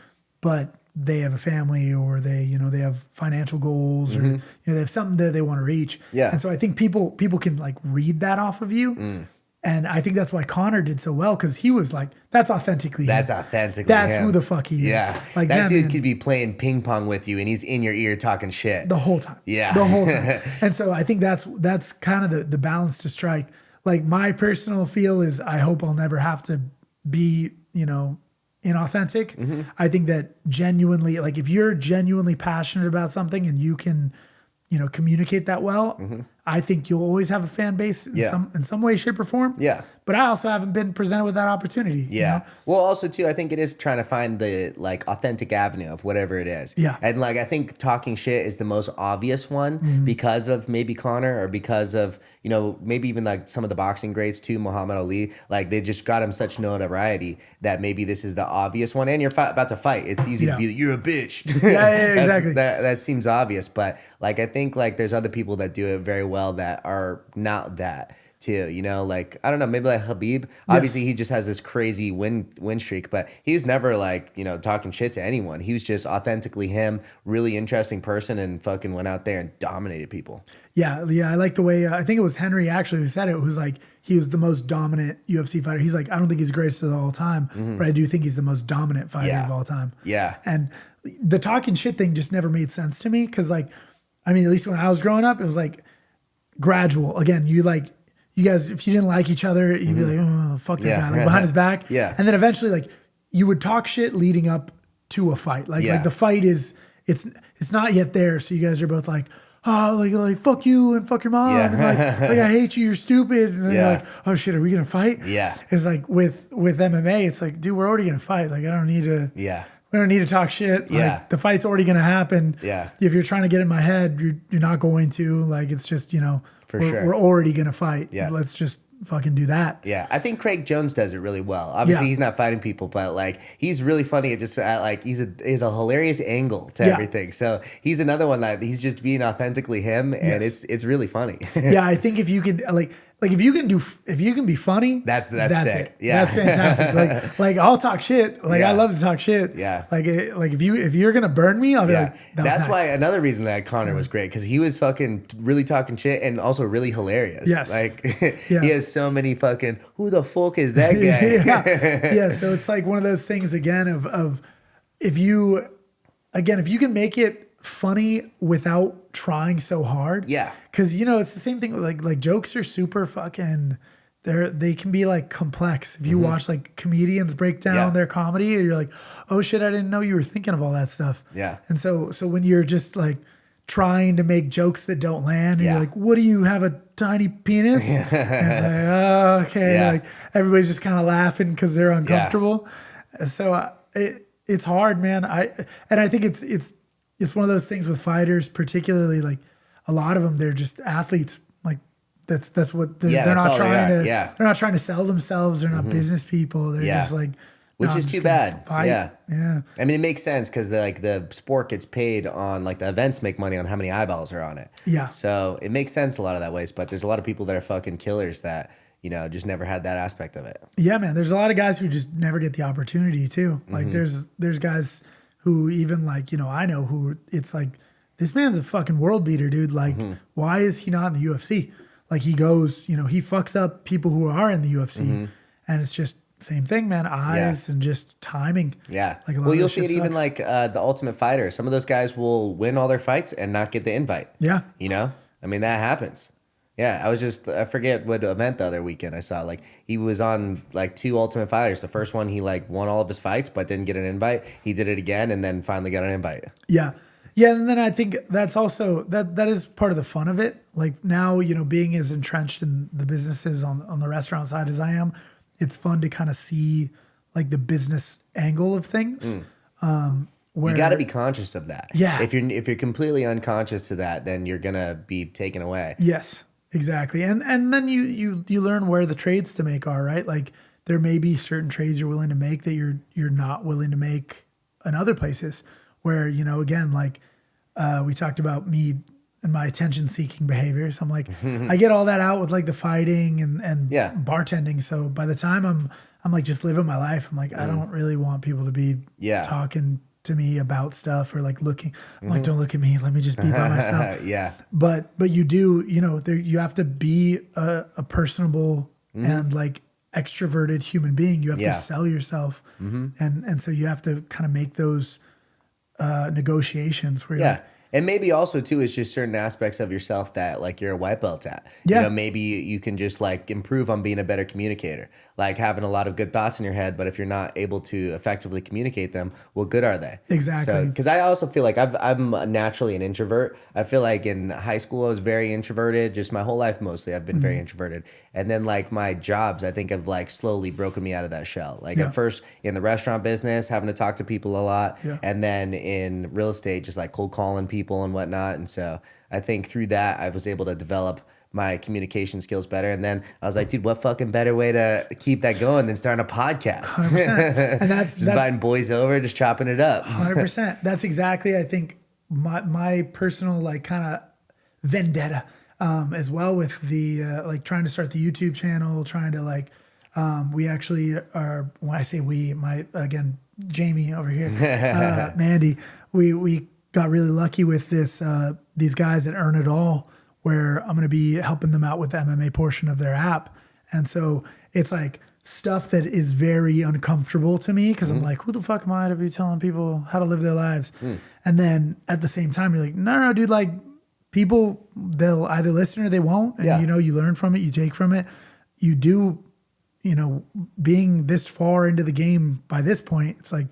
but they have a family, or they, you know, they have financial goals, or, you know, they have something that they want to reach. Yeah. And so I think people can, like, read that off of you. And I think that's why Connor did so well, because he was like, that's authentically him. That's who the fuck he is.
Yeah.
Like,
that dude could be playing ping pong with you, and he's in your ear talking shit.
The whole time.
Yeah.
The whole time. And so I think that's kind of the balance to strike. Like, my personal feel is, I hope I'll never have to be, you know, inauthentic. I think that genuinely, like, if you're genuinely passionate about something and you can, you know, communicate that well, I think you'll always have a fan base in some way, shape, or form.
Yeah.
But I also haven't been presented with that opportunity.
Yeah.
You know?
Well, also too, I think it is trying to find the, like, authentic avenue of whatever it is.
Yeah.
And, like, I think talking shit is the most obvious one because of maybe Connor, or because of, you know, maybe even, like, some of the boxing greats too, Muhammad Ali. Like, they just got him such notoriety that maybe this is the obvious one. And you're about to fight. It's easy to be like, you're a bitch.
Yeah, exactly.
That seems obvious. But, like, I think, like, there's other people that do it very well that are not that too, you know, like, I don't know, maybe like Habib. Obviously, he just has this crazy win streak, but he was never, like, you know, talking shit to anyone. He was just authentically him, really interesting person, and fucking went out there and dominated people.
Yeah, I like the way, I think it was Henry actually who said it, who's like, he was the most dominant UFC fighter. He's like, I don't think he's the greatest of all time, but I do think he's the most dominant fighter of all time. Yeah. And the talking shit thing just never made sense to me, because, like, I mean, at least when I was growing up, it was like gradual. Again, you guys, if you didn't like each other, you'd be like, oh, fuck that guy, like, behind his back. Yeah. And then eventually, like, you would talk shit leading up to a fight. Like the fight is, it's not yet there. So you guys are both like, oh, like fuck you and fuck your mom. Yeah. And like, I hate you, you're stupid. And then you're like, oh shit, are we going to fight? Yeah. It's like with MMA, it's like, dude, we're already going to fight. Like, I don't need to. Yeah. We don't need to talk shit. Like, the fight's already going to happen. Yeah. If you're trying to get in my head, you're not going to. Like, it's just, you know, we're already going to fight. Yeah. Let's just fucking do that.
Yeah. I think Craig Jones does it really well. Obviously, he's not fighting people, but, like, he's really funny at just like, he's a hilarious angle to everything. So he's another one that he's just being authentically him, and it's really funny.
Yeah. I think if you can, like if you can be funny, that's sick. It. Yeah, that's fantastic. Like I'll talk shit. Like, I love to talk shit. Yeah. Like if you're gonna burn me, I'll be like,
that's nice. Why another reason that Connor was great, because he was fucking really talking shit and also really hilarious. Yes. Like he has so many fucking, who the fuck is that guy?
Yeah. So it's like one of those things again of if you can make it funny without trying so hard. Yeah. Because, you know, it's the same thing. Like jokes are super fucking, they can be, like, complex. If you watch, like, comedians break down their comedy, you're like, oh shit, I didn't know you were thinking of all that stuff. Yeah. And so when you're just, like, trying to make jokes that don't land, and you're like, what do you have, a tiny penis? And it's like, oh, okay. Yeah. Like, everybody's just kind of laughing because they're uncomfortable. Yeah. So it's hard, man. I think it's one of those things with fighters, particularly, like, a lot of them, they're just athletes. Like, that's what they're not trying to. Yeah. They're not trying to sell themselves. They're not business people. They're just like,
which is too bad.
Fight. Yeah.
Yeah. I mean, it makes sense because the sport gets paid on, like, the events make money on how many eyeballs are on it. Yeah. So it makes sense a lot of that ways. But there's a lot of people that are fucking killers that, you know, just never had that aspect of it.
Yeah, man. There's a lot of guys who just never get the opportunity too. Like there's guys who even, like, you know, I know who it's like, this man's a fucking world beater, dude. Like, why is he not in the UFC? Like, he goes, you know, he fucks up people who are in the UFC. And it's just same thing, man. Eyes and just timing. Yeah. Like,
well, you'll see it even like the Ultimate Fighter. Some of those guys will win all their fights and not get the invite. Yeah. You know? I mean, that happens. Yeah, I forget what event the other weekend I saw. Like he was on like 2 Ultimate Fighters. The first one he like won all of his fights, but didn't get an invite. He did it again, and then finally got an invite.
Yeah. Yeah, and then I think that's also that is part of the fun of it. Like now, being as entrenched in the businesses on the restaurant side as I am, it's fun to kind of see like the business angle of things. Where,
You got to be conscious of that.
Yeah.
If you're completely unconscious to that, then you're gonna be taken away.
Yes, exactly. And then you learn where the trades to make are, right? Like there may be certain trades you're willing to make that you're not willing to make in other places. Where again, like we talked about me and my attention seeking behaviors. I'm like I get all that out with like the fighting and bartending. So by the time I'm like just living my life, I'm like I don't really want people to be talking to me about stuff or like looking. I'm like, don't look at me. Let me just be by myself.
Yeah.
But you do, you have to be a personable and like extroverted human being. You have to sell yourself, and so you have to kind of make those negotiations where you're like,
And maybe also too, it's just certain aspects of yourself that like you're a white belt at.
Yeah.
Maybe you can just like improve on being a better communicator, like having a lot of good thoughts in your head, but if you're not able to effectively communicate them, what good are they?
Exactly.
Because I also feel like I'm naturally an introvert. I feel like in high school I was very introverted. Just my whole life mostly I've been very introverted. And then like my jobs, I think have like slowly broken me out of that shell. Like at first in the restaurant business, having to talk to people a lot, and then in real estate, just like cold calling people and whatnot. And so I think through that I was able to develop my communication skills better. And then I was like, dude, what fucking better way to keep that going than starting a podcast?
100%. And that's
inviting boys over, just chopping it up.
100%. That's exactly, I think, my personal like kind of vendetta as well with the like trying to start the YouTube channel, trying to like we actually are, when I say we, again Jamie over here, Mandy, we got really lucky with these guys at Earn It All, where I'm going to be helping them out with the MMA portion of their app. And so it's like stuff that is very uncomfortable to me because I'm like, who the fuck am I to be telling people how to live their lives? And then at the same time, you're like, no, dude, like people, they'll either listen or they won't. And you learn from it, you take from it. You do, being this far into the game by this point, it's like,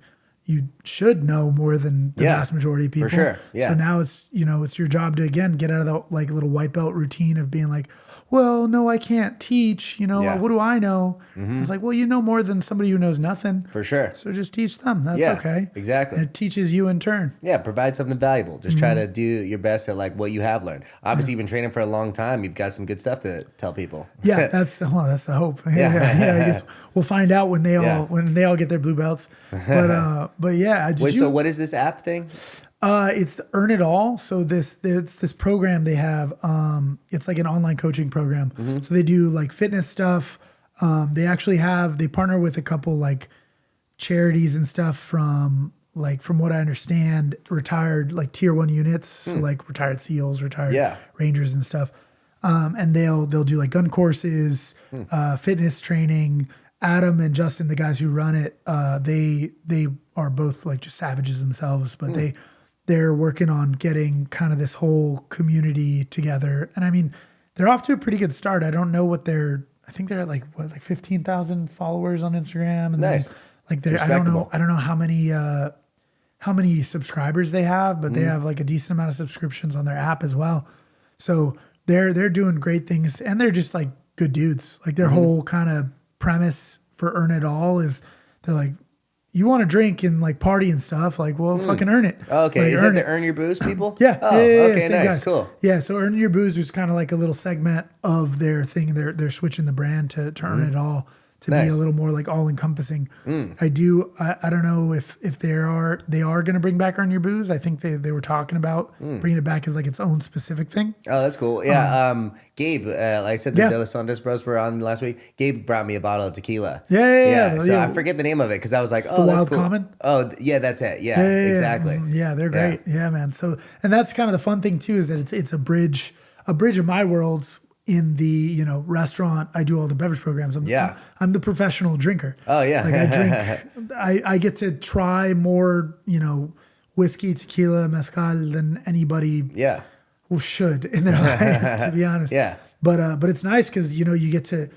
you should know more than the vast majority of people.
For sure. Yeah.
So now it's, it's your job to, again, get out of the like little white belt routine of being like, well, no, I can't teach, what do I know? It's like, well, you know more than somebody who knows nothing.
For sure.
So just teach them. That's okay.
Exactly.
And it teaches you in turn.
Yeah, provide something valuable. Just try to do your best at like what you have learned. Obviously, you've been training for a long time. You've got some good stuff to tell people.
Yeah, that's the hope. Yeah. I guess we'll find out when they all get their blue belts. But yeah.
So what is this app thing?
It's the Earn It All. So it's this program they have. It's like an online coaching program. So they do like fitness stuff. They partner with a couple like charities and stuff from what I understand, retired like tier 1 units. So like retired SEALs, retired Rangers and stuff. And they'll do like gun courses, fitness training. Adam and Justin, the guys who run it, they are both like just savages themselves, but they're working on getting kind of this whole community together. And I mean, they're off to a pretty good start. I don't know I think they're at like 15,000 followers on Instagram. And
nice.
Then, like I don't know how many subscribers they have, but they have like a decent amount of subscriptions on their app as well. So they're doing great things, and they're just like good dudes. Like their whole kind of premise for Earn It All is they're like, you want to drink and like party and stuff, like, well, fucking earn it.
Oh, okay.
Like,
Is that the Earn Your Booze people?
Yeah.
Oh, okay, nice,
guys.
cool.
Yeah, so Earn Your Booze was kind of like a little segment of their thing. They're switching the brand to Earn It All to be a little more like all encompassing. I don't know if they are going to bring back Earn Your Booze. I think they were talking about bringing it back as like its own specific thing.
Oh, that's cool. Yeah. Gabe, like I said, the De Los Santos bros were on last week. Gabe brought me a bottle of tequila.
Yeah.
So I forget the name of it because I was like,
the
that's
Wild
cool.
Common?
Oh, yeah, that's it. Yeah, exactly.
Yeah, they're great. Yeah, man. So, and that's kind of the fun thing too, is that it's a bridge of my worlds. In the restaurant, I do all the beverage programs. I'm the professional drinker.
Oh yeah,
like I drink. I get to try more whiskey, tequila, mezcal than anybody should in their life, to be honest.
Yeah.
but it's nice because you get a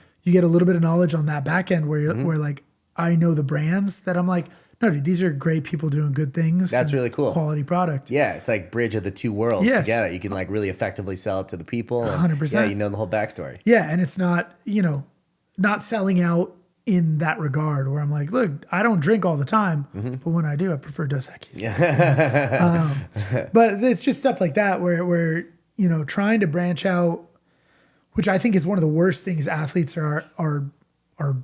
little bit of knowledge on that back end where where like I know the brands that I'm like, no, dude, these are great people doing good things.
That's really cool.
Quality product.
Yeah, it's like bridge of the two worlds
Yes.
together. You can like really effectively sell it to the people. And
100%.
Yeah, you know the whole backstory.
Yeah, and it's not, not selling out in that regard where I'm like, look, I don't drink all the time, but when I do, I prefer Dos Equis.
Yeah.
But it's just stuff like that where trying to branch out, which I think is one of the worst things athletes are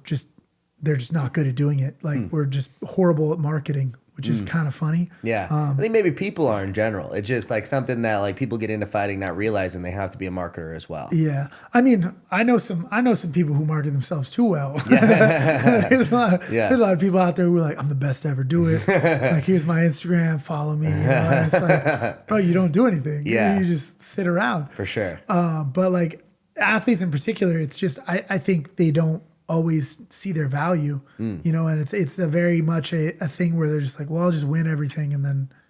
just, they're just not good at doing it. Like we're just horrible at marketing, which is kind of funny.
Yeah. I think maybe people are in general. It's just like something that like people get into fighting not realizing they have to be a marketer as well.
Yeah. I mean, I know some people who market themselves too well. Yeah. there's a lot of people out there who are like, I'm the best to ever do it. Like, here's my Instagram, follow me. And it's like, bro, you don't do anything.
Yeah.
You just sit around.
For sure.
But like athletes in particular, it's just, I think they don't always see their value, and it's a very much a thing where they're just like, well, I'll just win everything and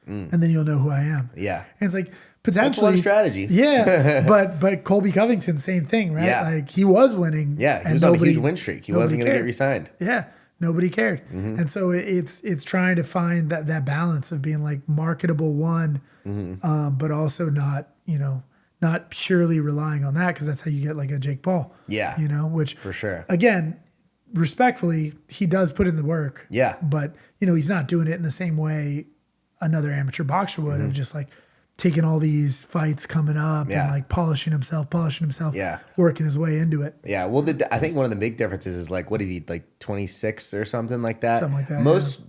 then you'll know who I am.
Yeah.
And it's like potentially
that's one strategy.
Yeah. but Colby Covington, same thing, right?
Yeah.
Like he was winning.
Yeah. He was on a huge win streak. He wasn't going to get re-signed.
Yeah. Nobody cared. And so it's trying to find that balance of being like marketable but also not purely relying on that, because that's how you get like a Jake Paul.
Yeah.
Which
For sure.
Again, respectfully, he does put in the work.
Yeah.
But he's not doing it in the same way another amateur boxer would, of just like taking all these fights coming up and like polishing himself, working his way into it.
Yeah. Well, I think one of the big differences is like, what is he, like 26 or something like that?
Something like that.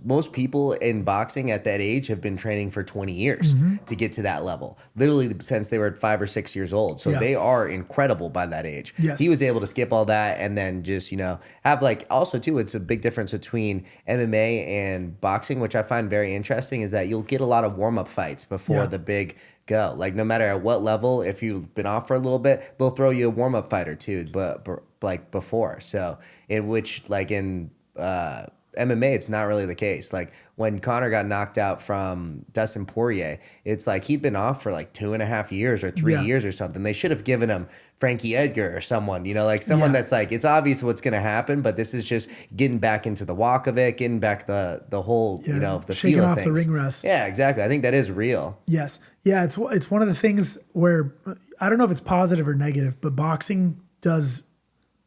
Most people in boxing at that age have been training for 20 years to get to that level, literally since they were 5 or 6 years old. So they are incredible by that age.
Yes.
He was able to skip all that and then just, have like, also too, it's a big difference between MMA and boxing, which I find very interesting, is that you'll get a lot of warm-up fights before the big go. Like no matter at what level, if you've been off for a little bit, they'll throw you a warm-up fight or two, but like before. So in which like in MMA, it's not really the case. Like when Conor got knocked out from Dustin Poirier, it's like he'd been off for like 2.5 years or 3 years or something. They should have given him Frankie Edgar or someone, like someone that's like, it's obvious what's going to happen, but this is just getting back into the walk of it, getting back the whole, the
shaking
feel of
off
things.
the ring rust.
Yeah, exactly. I think that is real.
Yes. Yeah, it's one of the things where I don't know if it's positive or negative, but boxing does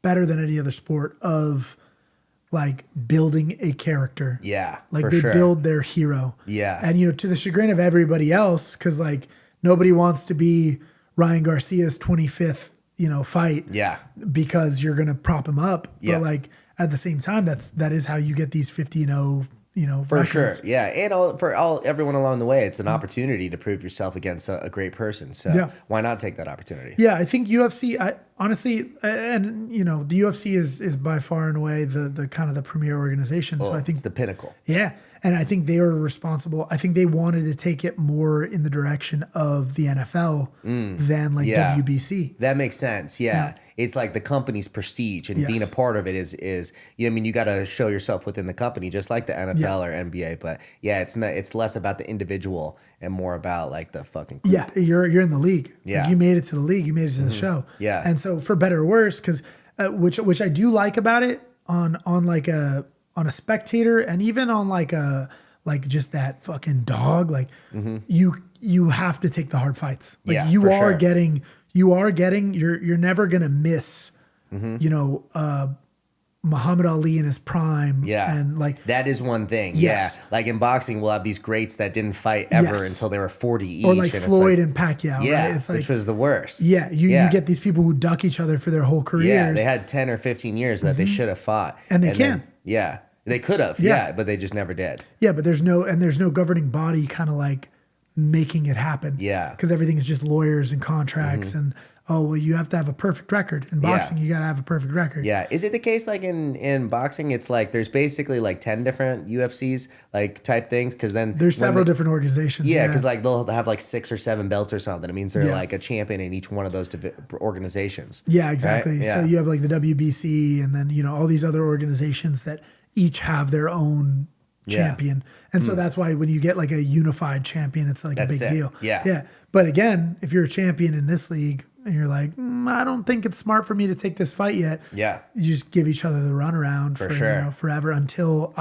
better than any other sport of like building a character.
Yeah,
like
for
they
sure.
build their hero.
Yeah.
And to the chagrin of everybody else, because like nobody wants to be Ryan Garcia's 25th fight.
Yeah.
Because you're gonna prop him up.
Yeah.
But like at the same time, that is how you get these 50-0.
For
records.
sure. Yeah. And for everyone along the way, it's an opportunity to prove yourself against a great person. So why not take that opportunity?
Yeah, I think UFC, honestly, and the UFC is by far and away the kind of the premier organization. So I think
it's the pinnacle.
Yeah. And I think they were responsible. I think they wanted to take it more in the direction of the NFL than like WBC.
That makes sense. Yeah. It's like the company's prestige and being a part of it is you got to show yourself within the company, just like the NFL or NBA. But it's less about the individual and more about like the fucking group.
Yeah, you're in the league.
Yeah.
Like you made it to the league. You made it to the show.
Yeah.
And so for better or worse, because which I do like about it on a spectator and even on like just that fucking dog, like you have to take the hard fights. Like you are getting, you're never gonna miss, Muhammad Ali in his prime.
Yeah.
And like
that is one thing.
Yes.
Yeah. Like in boxing, we'll have these greats that didn't fight ever until they were 40 each.
Or like
and
Floyd and Pacquiao.
Yeah.
Right? It's like,
which was the worst.
Yeah. You get these people who duck each other for their whole careers.
Yeah. They had 10 or 15 years that they should have fought.
And they can.
They could have. Yeah. But they just never did.
Yeah. But there's no governing body kind of like making it happen.
Yeah.
Because everything's just lawyers and contracts and, oh, well, you have to have a perfect record. In boxing, you got to have a perfect record.
Yeah. Is it the case like in boxing, it's like there's basically like 10 different UFCs like type things? Because then
there's several different organizations.
Yeah. Because like they'll have like 6 or 7 belts or something. It means they're like a champion in each one of those organizations.
Yeah, exactly.
Right? Yeah.
So you have like the WBC and then, all these other organizations that each have their own champion. And so that's why when you get like a unified champion, it's like a big deal.
Yeah.
Yeah. But again, if you're a champion in this league, and you're like, I don't think it's smart for me to take this fight yet.
Yeah.
You just give each other the runaround for
sure.
forever until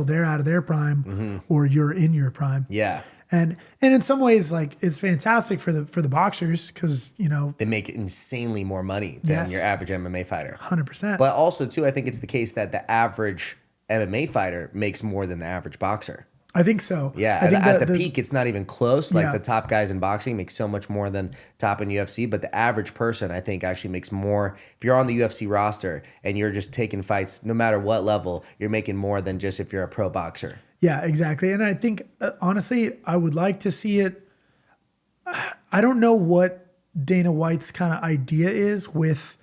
they're out of their prime or you're in your prime.
Yeah.
And in some ways, like, it's fantastic for the boxers because,
they make insanely more money than your average MMA fighter.
100%.
But also, too, I think it's the case that the average MMA fighter makes more than the average boxer.
I think so.
Yeah,
I think
at the peak, it's not even close. Like,
Yeah.
the top guys in boxing make so much more than top in UFC, but the average person, I think, actually makes more. If you're on the UFC roster and you're just taking fights, no matter what level, you're making more than just if you're a pro boxer.
Yeah, exactly. And I think, honestly, I would like to see it. I don't know what Dana White's kind of idea is with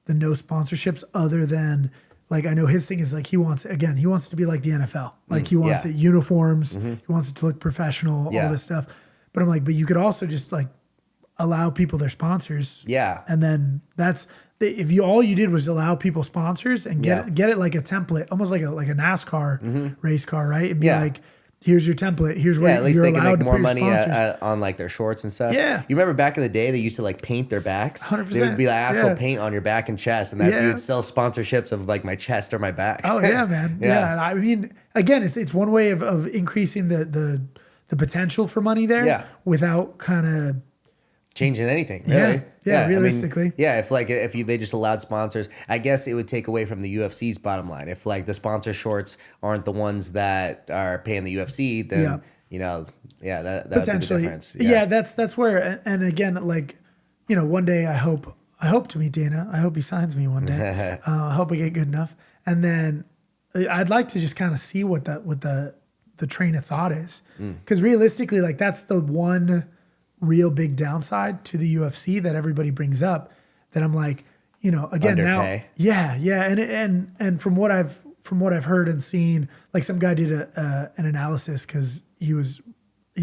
the no sponsorships other than, like, I know his thing is like he wants it to be like the NFL. Like he wants it uniforms. He wants it to look professional, all this stuff. But I'm like, but you could also just like allow people their sponsors.
Yeah.
And then that's, if you all you did was allow people sponsors and get it like a template, almost like a NASCAR race car, right? And be like, here's your template. Here's where
at least
you're
they can
allowed
make
to
more
put your
money
sponsors.
on like their shorts and stuff.
Yeah.
You remember back in the day, they used to like paint their backs.
100%.
There would be like actual
Yeah.
paint on your back and chest, and that's you would sell sponsorships of like my chest or my back.
Oh yeah, man. Yeah. And I mean, again, it's one way of increasing the potential for money there without kind of
changing anything, really.
Yeah,
I mean,
realistically.
they just allowed sponsors, I guess it would take away from the UFC's bottom line. If like the sponsor shorts aren't the ones that are paying the UFC, then that would be the difference.
Yeah, that's where, and again, like, one day I hope to meet Dana. I hope he signs me one day. I hope I get good enough, and then I'd like to just kind of see what the train of thought is, because realistically, like, that's the one real big downside to the UFC that everybody brings up, that I'm like, again,
Underpay.
now, and from what I've heard and seen, like, some guy did an analysis because he's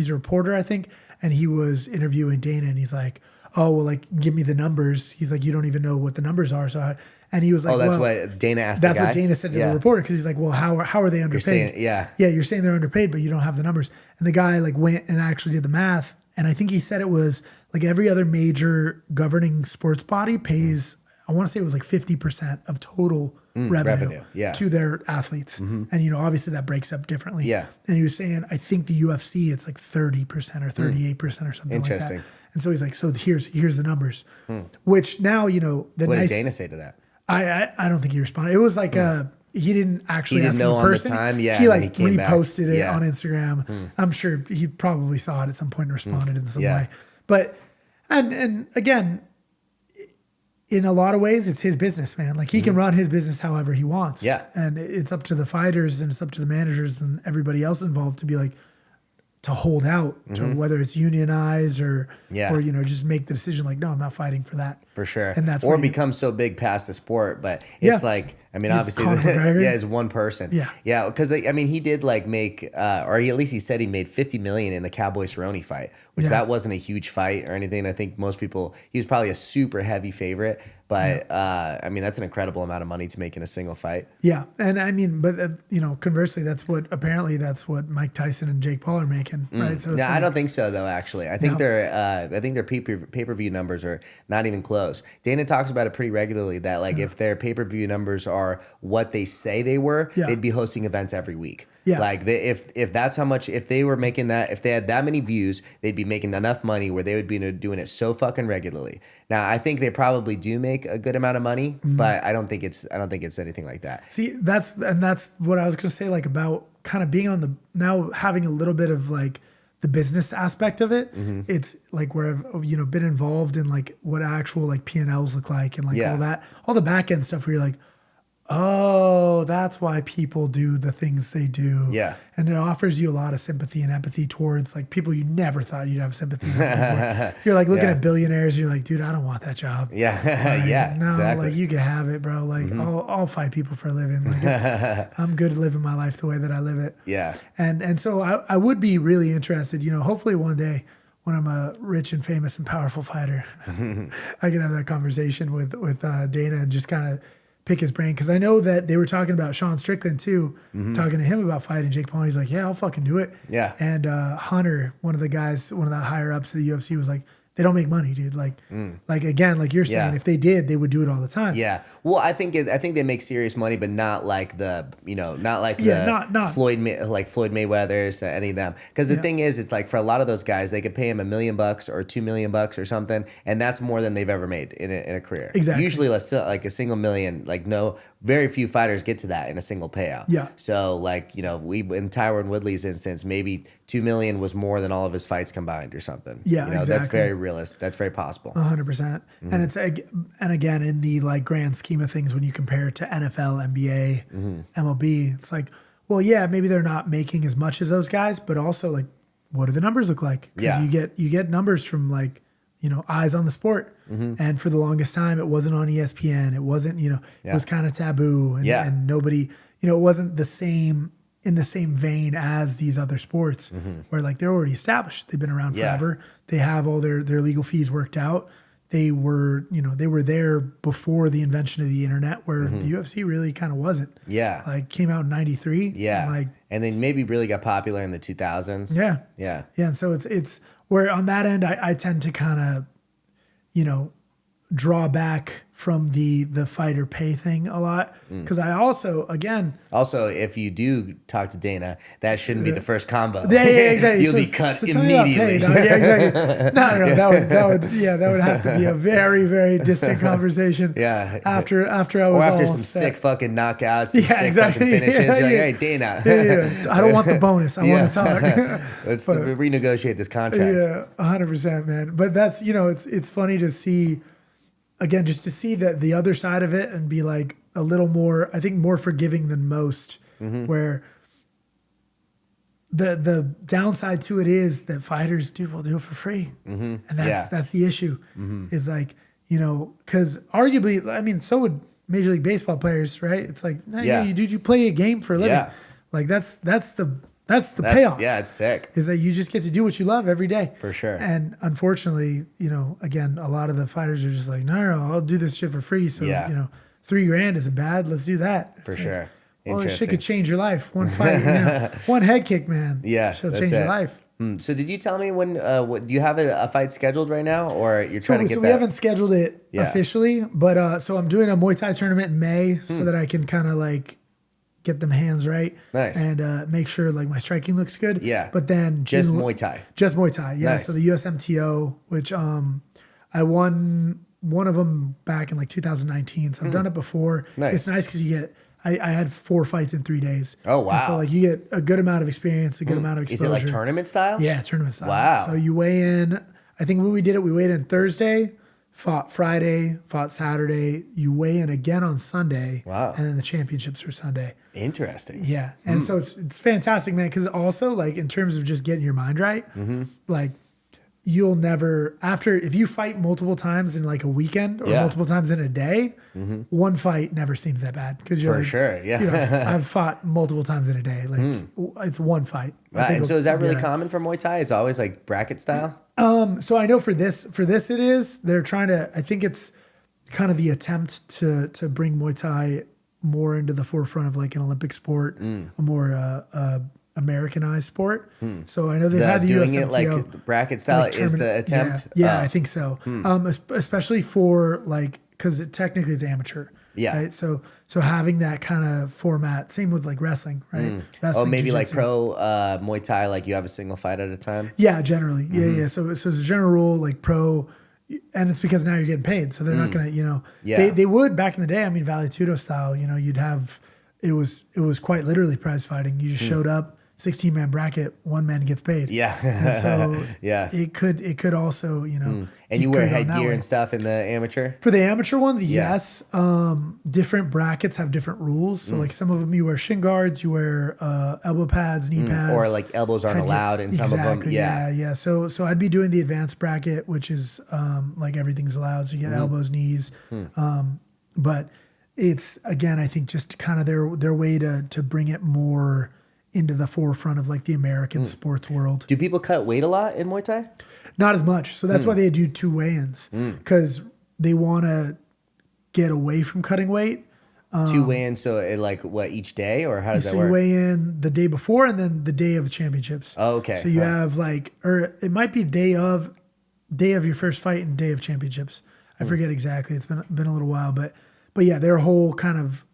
a reporter, I think, and he was interviewing Dana, and he's like, oh, well, like, give me the numbers. He's like, you don't even know what the numbers are. And he was like,
that's what Dana asked
That's
the guy?
what Dana said to the reporter, because he's like, well, how are they underpaid? You're saying they're underpaid, but you don't have the numbers. And the guy like went and actually did the math, and I think he said it was like every other major governing sports body pays, I want to say it was like 50% of total revenue to their athletes. And, obviously that breaks up differently.
Yeah.
And he was saying, I think the UFC, it's like 30% or 38% or something like that.
Interesting.
And so he's like, so here's the numbers, which now,
What did Dana say to that?
I don't think he responded. It was like he didn't actually ask
know
in
on the
person.
time,
he like
and he came back.
reposted it on Instagram. I'm sure he probably saw it at some point and responded in some way. But and again, in a lot of ways, it's his business, man. Like, he can run his business however he wants.
Yeah.
And it's up to the fighters and it's up to the managers and everybody else involved to be like, to hold out, to whether it's unionize or just make the decision like, no, I'm not fighting for that.
For sure.
And that's
or become so big past the sport. But it's like, I mean, obviously, it's one person.
Yeah.
Yeah. Because, I mean, he did like make, or at least he said he made $50 million in the Cowboy Cerrone fight, which that wasn't a huge fight or anything. I think most people, he was probably a super heavy favorite. But, I mean, that's an incredible amount of money to make in a single fight.
Yeah. And I mean, but, conversely, that's what Mike Tyson and Jake Paul are making, right? So
I don't think so, though, actually. I think their pay-per-view numbers are not even close. Dana talks about it pretty regularly that, like, if their pay-per-view numbers are what they say they were, they'd be hosting events every week. Yeah. Like, if that's how much, if they were making that, if they had that many views, they'd be making enough money where they would be doing it so fucking regularly. Now, I think they probably do make a good amount of money, but I don't think it's anything like that.
See, that's what I was gonna say, like, about kind of being on now having a little bit of like the business aspect of it. It's like where I've been involved in like what actual like P&Ls look like and like all the back end stuff where you're like, oh, that's why people do the things they do. Yeah. And it offers you a lot of sympathy and empathy towards like people you never thought you'd have sympathy for. You're like looking at billionaires, you're like, dude, I don't want that job. Yeah. Like, no, exactly. Like, you can have it, bro. Like, I'll fight people for a living. Like, I'm good living my life the way that I live it. Yeah. And so I would be really interested, hopefully one day when I'm a rich and famous and powerful fighter, I can have that conversation with Dana and just kind of pick his brain, because I know that they were talking about Sean Strickland too, talking to him about fighting Jake Paul. He's like, yeah, I'll fucking do it. Yeah. And Hunter, one of the higher ups of the UFC, was like, they don't make money, dude. Like again, like you're saying,
Yeah.
if they did, they would do it all the time.
Yeah. Well, I think they make serious money, but not like not like
Yeah,
the
not-
Floyd Mayweather's, any of them. Because the thing is, it's like for a lot of those guys, they could pay him $1 million or $2 million or something, and that's more than they've ever made in a career.
Exactly.
Usually, like a single million, like very few fighters get to that in a single payout.
Yeah.
So like we in Tyron Woodley's instance, maybe $2 million was more than all of his fights combined or something.
Yeah,
That's
exactly.
very realistic. That's very possible.
100%. And it's and again in the like grand scheme of things, when you compare it to NFL, NBA, MLB, it's like, well, yeah, maybe they're not making as much as those guys, but also like, what do the numbers look like? Because
Yeah.
you get numbers from like, eyes on the sport. And for the longest time, it wasn't on ESPN. It wasn't, it was kind of taboo, and nobody, it wasn't in the same vein as these other sports where like they're already established. They've been around
Yeah.
forever. They have all their legal fees worked out. They were there before the invention of the internet, where the UFC really kind of wasn't.
Yeah.
Like came out in 93.
Yeah.
Like,
and then maybe really got popular in the 2000s.
yeah.
Yeah.
Yeah. And so it's where on that end, I tend to kind of, draw back from the fighter pay thing a lot. Cause I also, again,
Also, if you do talk to Dana, that shouldn't be the first combo.
yeah, exactly.
You'll be cut
tell me about
immediately.
pay, dog. Yeah, exactly. No, that would have to be a very, very distant conversation.
Yeah.
After I was
Or after
all
some
set.
sick fucking knockouts, some
Yeah,
sick
exactly.
fucking finishes.
Yeah,
You're like,
yeah.
hey, Dana.
Yeah. I don't want the bonus. I want to talk.
Let's renegotiate this contract.
Yeah, 100%, man. But that's, it's funny to see, again, just to see that the other side of it and be like a little more, I think more forgiving than most, where the downside to it is that fighters, dude, will do it for free. And that's the issue is like, because arguably, I mean, so would Major League Baseball players, right? It's like, nah,
Yeah.
you play a game for a living.
Yeah.
Like that's the payoff.
Yeah, it's sick.
Is that you just get to do what you love every day.
For sure.
And unfortunately, again, a lot of the fighters are just like, no, I'll do this shit for free. So,
Yeah.
$3,000 isn't bad. Let's do that.
For
It's
sure.
Well, this shit
Interesting.
could change your life. One fight, one head kick, man.
Yeah,
She'll
that's
change your
it.
life.
So did you tell me when, do you have a fight scheduled right now, or you're trying to get
So
that?
we haven't scheduled it
Yeah.
officially, but so I'm doing a Muay Thai tournament in May so that I can kind of like get them hands right.
Nice.
And make sure like my striking looks good.
Yeah.
But then
Just
June-
Muay Thai.
Just Muay Thai, yeah.
Nice.
So the USMTO, which I won one of them back in like 2019. So I've done it before.
Nice.
It's nice because you get, I had 4 fights in 3 days.
Oh,
And
wow.
so like you get a good amount of experience, a good amount of
Is
exposure.
it like tournament style?
Yeah, tournament style.
Wow.
So you weigh in, I think when we did it, we weighed in Thursday, fought Friday, fought Saturday. You weigh in again on Sunday.
Wow.
And then the championships are Sunday.
Interesting.
Yeah. And so it's fantastic, man. Because also, like, in terms of just getting your mind right, like, you'll never, if you fight multiple times in like a weekend or
Yeah.
multiple times in a day, one fight never seems that bad. Because you're
For
like,
sure, yeah.
I've fought multiple times in a day. Like, it's one fight. I
Right.
think
And so
it'll
is that
be
really
all right.
common for Muay Thai? It's always like bracket style?
So I know for this it is. They're trying to, I think it's kind of the attempt to bring Muay Thai more into the forefront of like an Olympic sport, a more Americanized sport. So I know they've had the
doing
USMTO,
it like bracket style
like
is the
tournament-
attempt?
Yeah,
Oh.
I think so. Especially for like, because it technically is amateur.
Yeah.
Right. So having that kind of format, same with like wrestling, right?
Oh, maybe like
jiu-jitsu.
pro Muay Thai, like you have a single fight at a time?
Yeah, generally. Yeah. So as a general rule, like pro, and it's because now you're getting paid. So they're not going to,
Yeah.
they would back in the day. I mean, Vale Tudo style, you'd have, it was quite literally prize fighting. You just showed up, 16-man bracket, one man gets paid.
Yeah.
And so
Yeah.
it could also,
And you wear
could go that
headgear
way.
and stuff in the amateur?
For the amateur ones,
Yeah.
yes. Different brackets have different rules. So like some of them you wear shin guards, you wear elbow pads, knee pads.
Or like elbows aren't
Headgear.
allowed in some of them?
Exactly,
Yeah.
yeah. So I'd be doing the advanced bracket, which is like everything's allowed. So you get elbows, knees. But it's, again, I think just kind of their way to bring it more into the forefront of like the American sports world.
Do people cut weight a lot in Muay Thai?
Not as much. So that's why they do 2 weigh-ins, because they want to get away from cutting weight.
2 weigh-ins, so like what, each day, or how does that
So
work?
you weigh in the day before and then the day of the championships.
Oh, okay.
So you
Huh.
have like, or it might be day of day of your first fight and day of championships. I forget exactly. It's been a little while, but yeah, their whole kind of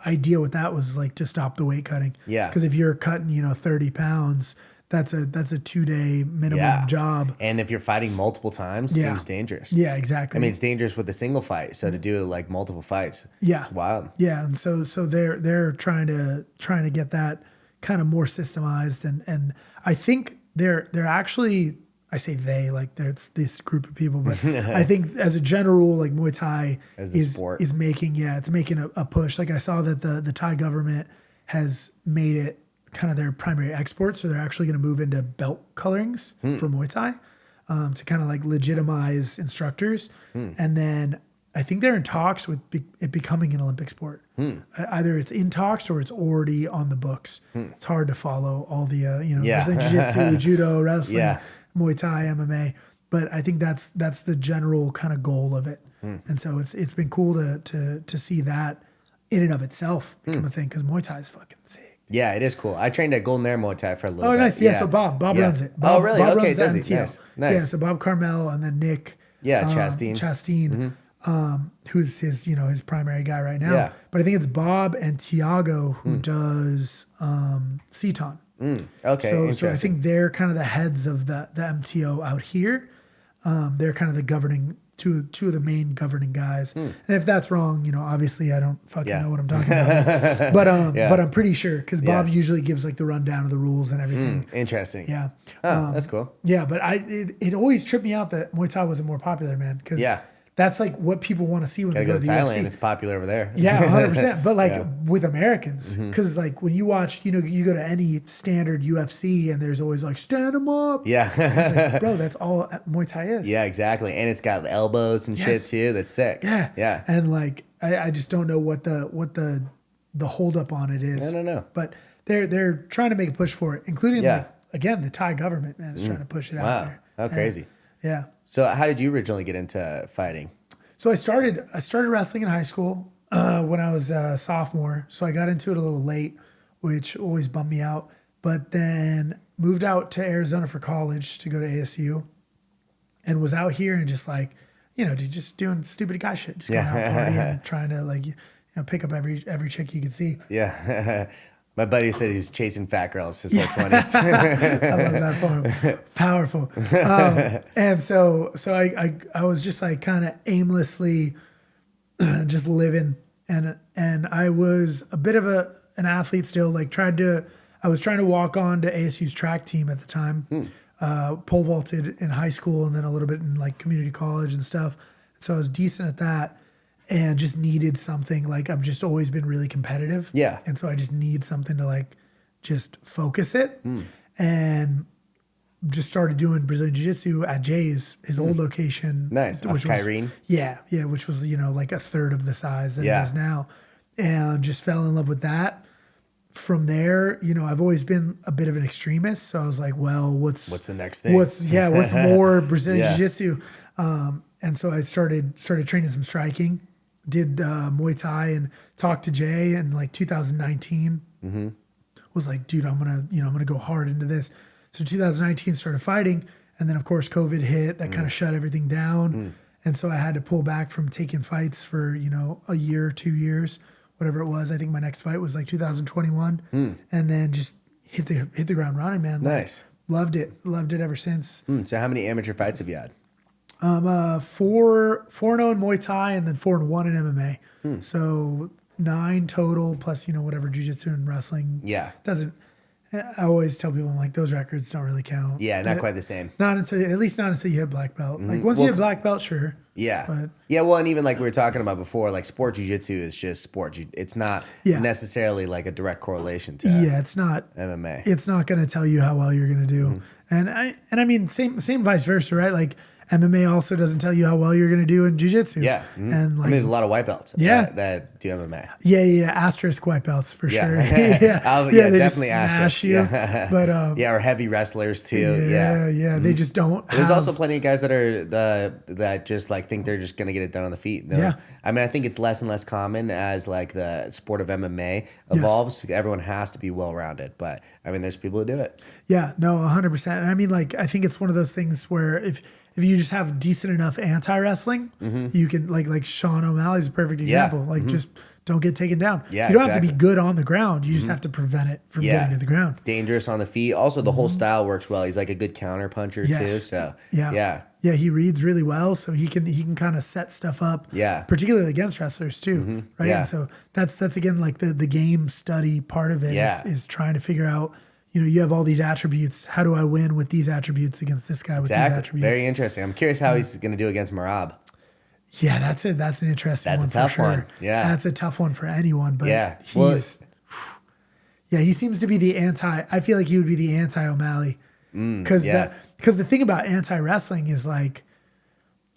idea with that was like to stop the weight cutting.
Yeah.
Because if you're cutting, 30 pounds, that's a 2-day minimum job.
And if you're fighting multiple times, seems dangerous.
Yeah, exactly.
I mean, it's dangerous with a single fight. So to do like multiple fights, it's wild.
Yeah, and so they're trying to get that kind of more systemized, and I think they're actually, I say they, like it's this group of people, but I think as a general rule, like Muay Thai is making a push. Like I saw that the Thai government has made it kind of their primary export, so they're actually going to move into belt colorings for Muay Thai to kind of like legitimize instructors, and then I think they're in talks with it becoming an Olympic sport. Either it's in talks or it's already on the books. It's hard to follow all the Brazilian Jiu-Jitsu, judo, wrestling, Muay Thai, MMA, but I think that's the general kind of goal of it. And so it's been cool to see that in and of itself become a thing, because Muay Thai is fucking sick.
Yeah, it is cool. I trained at Golden Air Muay Thai for a little bit.
Oh, nice. Yeah, so Bob runs it.
Oh, really?
Bob
Okay,
runs
does he?
MTO.
Nice.
Yeah, so Bob Carmel and then Nick.
Yeah, Chastain.
Who's his primary guy right now.
Yeah.
But I think it's Bob and Tiago who does Seton.
Okay,
so I think they're kind of the heads of the MTO out here. They're kind of the governing two of the main governing guys. And if that's wrong, obviously I don't fucking know what I'm talking about. But I'm pretty sure, because Bob usually gives like the rundown of the rules and everything.
Interesting.
Yeah.
That's cool.
Yeah, but it always tripped me out that Muay Thai wasn't more popular, man. Because that's like what people want to see when they go to the
Thailand.
UFC.
It's popular over there.
Yeah, 100%. But like with Americans, because like when you watch, you go to any standard UFC and there's always like stand them up.
Yeah,
it's like, bro, that's all Muay Thai is.
Yeah, exactly. And it's got elbows and shit too. That's sick.
Yeah,
yeah.
And like I just don't know what the hold up on it is.
I don't know.
But they're trying to make a push for it, including like again the Thai government, man, is trying to push it out there.
How crazy.
Yeah.
So how did you originally get into fighting?
So I started wrestling in high school when I was a sophomore. So I got into it a little late, which always bummed me out. But then moved out to Arizona for college to go to ASU, and was out here and just like, just doing stupid guy shit, just going out partying, trying to like, pick up every chick you could see.
Yeah. My buddy said he's chasing fat girls his whole 20s.
I love that form. Powerful. And so I was just like kind of aimlessly just living. And I was a bit of an athlete still, like I was trying to walk on to ASU's track team at the time. Pole vaulted in high school and then a little bit in like community college and stuff. So I was decent at that. And just needed something, like I've just always been really competitive.
Yeah.
And so I just need something to like just focus it. And just started doing Brazilian Jiu-Jitsu at Jay's, his old location.
Nice.
Which was
Kyrene.
Yeah, which was, like a third of the size that it is now. And just fell in love with that. From there, I've always been a bit of an extremist. So I was like, well, what's
the next thing?
What's more Brazilian Jiu-Jitsu? And so I started training some striking. Did Muay Thai and talked to Jay in like 2019. Was like, dude, I'm gonna go hard into this. So 2019 started fighting, and then of course COVID hit. That kind of shut everything down, and so I had to pull back from taking fights for a year, 2 years, whatever it was. I think my next fight was like 2021, and then just hit the ground running, man.
Nice,
loved it ever since.
So how many amateur fights have you had?
4-0 in Muay Thai and then 4-1 in MMA. So 9 total plus, whatever jiu-jitsu and wrestling.
Yeah.
I always tell people, I'm like, those records don't really count.
Yeah, not quite the same.
At least not until you hit black belt. Like once you hit black belt, sure.
Yeah.
But,
well, and even like we were talking about before, like sport jiu-jitsu is just sport. It's not necessarily like a direct correlation to
it's not
MMA.
It's not going to tell you how well you're going to do. And I mean, same vice versa, right? Like MMA also doesn't tell you how well you're going to do in jiu-jitsu.
Yeah.
And like,
there's a lot of white belts that do MMA.
Yeah. Asterisk white belts for
Yeah.
sure.
Yeah,
they
definitely
just smash
asterisk.
you.
Yeah.
But
yeah, or heavy wrestlers too. Yeah.
they just don't.
There's
have,
also plenty of guys that are that just like think they're just gonna get it done on the feet. No.
Yeah.
I mean, I think it's less and less common as like the sport of MMA evolves. Everyone has to be well rounded, but I mean, there's people who do it.
Yeah, no, 100%. And I mean, like, I think it's one of those things where if you just have decent enough anti-wrestling, you can, like Sean O'Malley's a perfect example. Like, just don't get taken down.
Yeah,
you don't have to
exactly.
be good on the ground. You just have to prevent it from getting to the ground.
Dangerous on the feet. Also, the whole style works well. He's like a good counter puncher too.
Yes.
So
Yeah, he reads really well, so he can kind of set stuff up.
Yeah.
Particularly against wrestlers too, right?
Yeah.
And so that's again like the game study part of it is trying to figure out. You have all these attributes. How do I win with these attributes against this guy with these attributes?
Very interesting. I'm curious how he's going to do against Marab.
Yeah, that's it. That's an interesting one.
That's a tough
for sure.
one. Yeah.
That's a tough one for anyone. But
Yeah.
he seems to be the anti. I feel like he would be the anti O'Malley. Because the thing about anti wrestling is like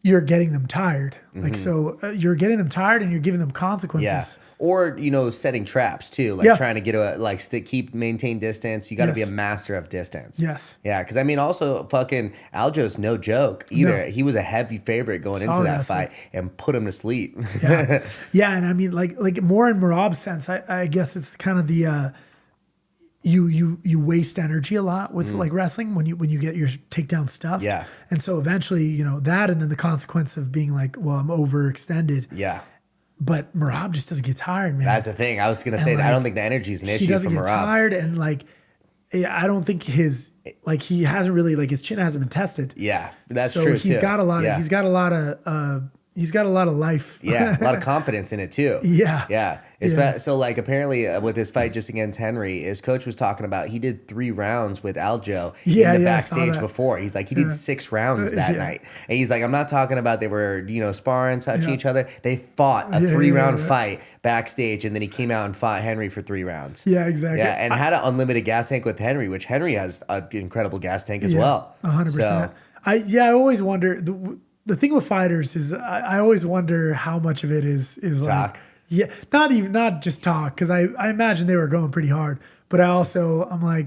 you're getting them tired. Like you're getting them tired and you're giving them consequences.
Yeah. Or, setting traps too, like trying to get maintain distance. You got to be a master of distance.
Yes.
Yeah. Cause I mean, also fucking Aljo's no joke either. No. He was a heavy favorite going into that fight and put him to sleep.
Yeah. Yeah. And I mean, like more in Marab's sense, I guess it's kind of the, you waste energy a lot with like wrestling when you get your takedown stuffed.
Yeah.
And so eventually, that, and then the consequence of being like, well, I'm overextended.
Yeah.
But Marab just doesn't get tired, man.
That's the thing. I was going to say that I don't think the energy is an issue for Marab. He doesn't get
tired, and like, I don't think he hasn't really, like, his chin hasn't been tested.
Yeah, that's true.
So he's got a lot of, he's got a lot of life.
Yeah, a lot of confidence in it too.
Yeah.
Yeah. So like apparently with his fight just against Henry, his coach was talking about he did 3 rounds with Aljo in the backstage before. He's like, he did 6 rounds that night. And he's like, I'm not talking about they were, sparring, touching each other. They fought a 3-round fight backstage, and then he came out and fought Henry for 3 rounds.
Yeah, exactly.
Yeah, and had an unlimited gas tank with Henry, which Henry has an incredible gas tank as well.
100%.
So,
I always wonder, the thing with fighters is I always wonder how much of it is
talk.
Like, not just talk, because I imagine they were going pretty hard, but I'm like,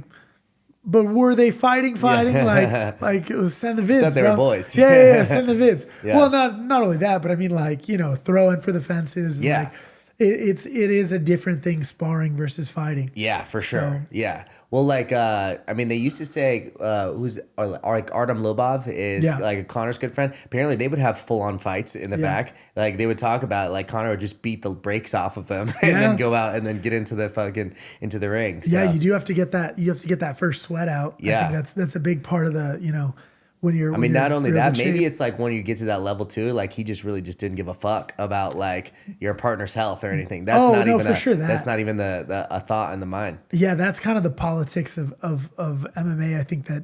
but were they fighting? Yeah. Like send the vids.
Thought they were boys.
Yeah, send the vids.
Yeah.
Well, not only that, but I mean, like, throwing for the fences. And like, it is a different thing, sparring versus fighting.
Yeah, for sure. So, yeah. Well, like, I mean, they used to say, like Artem Lobov is like a Connor's good friend. Apparently, they would have full-on fights in the back. Like, they would talk about, like, Connor would just beat the brakes off of him and then go out and then get into the ring. So.
Yeah, you do have to get that. You have to get that first sweat out.
Yeah,
I think that's a big part of the when you're.
I mean, not only that, maybe it's like when you get to that level too, like he just really just didn't give a fuck about like your partner's health or anything. That's that's not even a thought in the mind.
Yeah, that's kind of the politics of MMA. I think that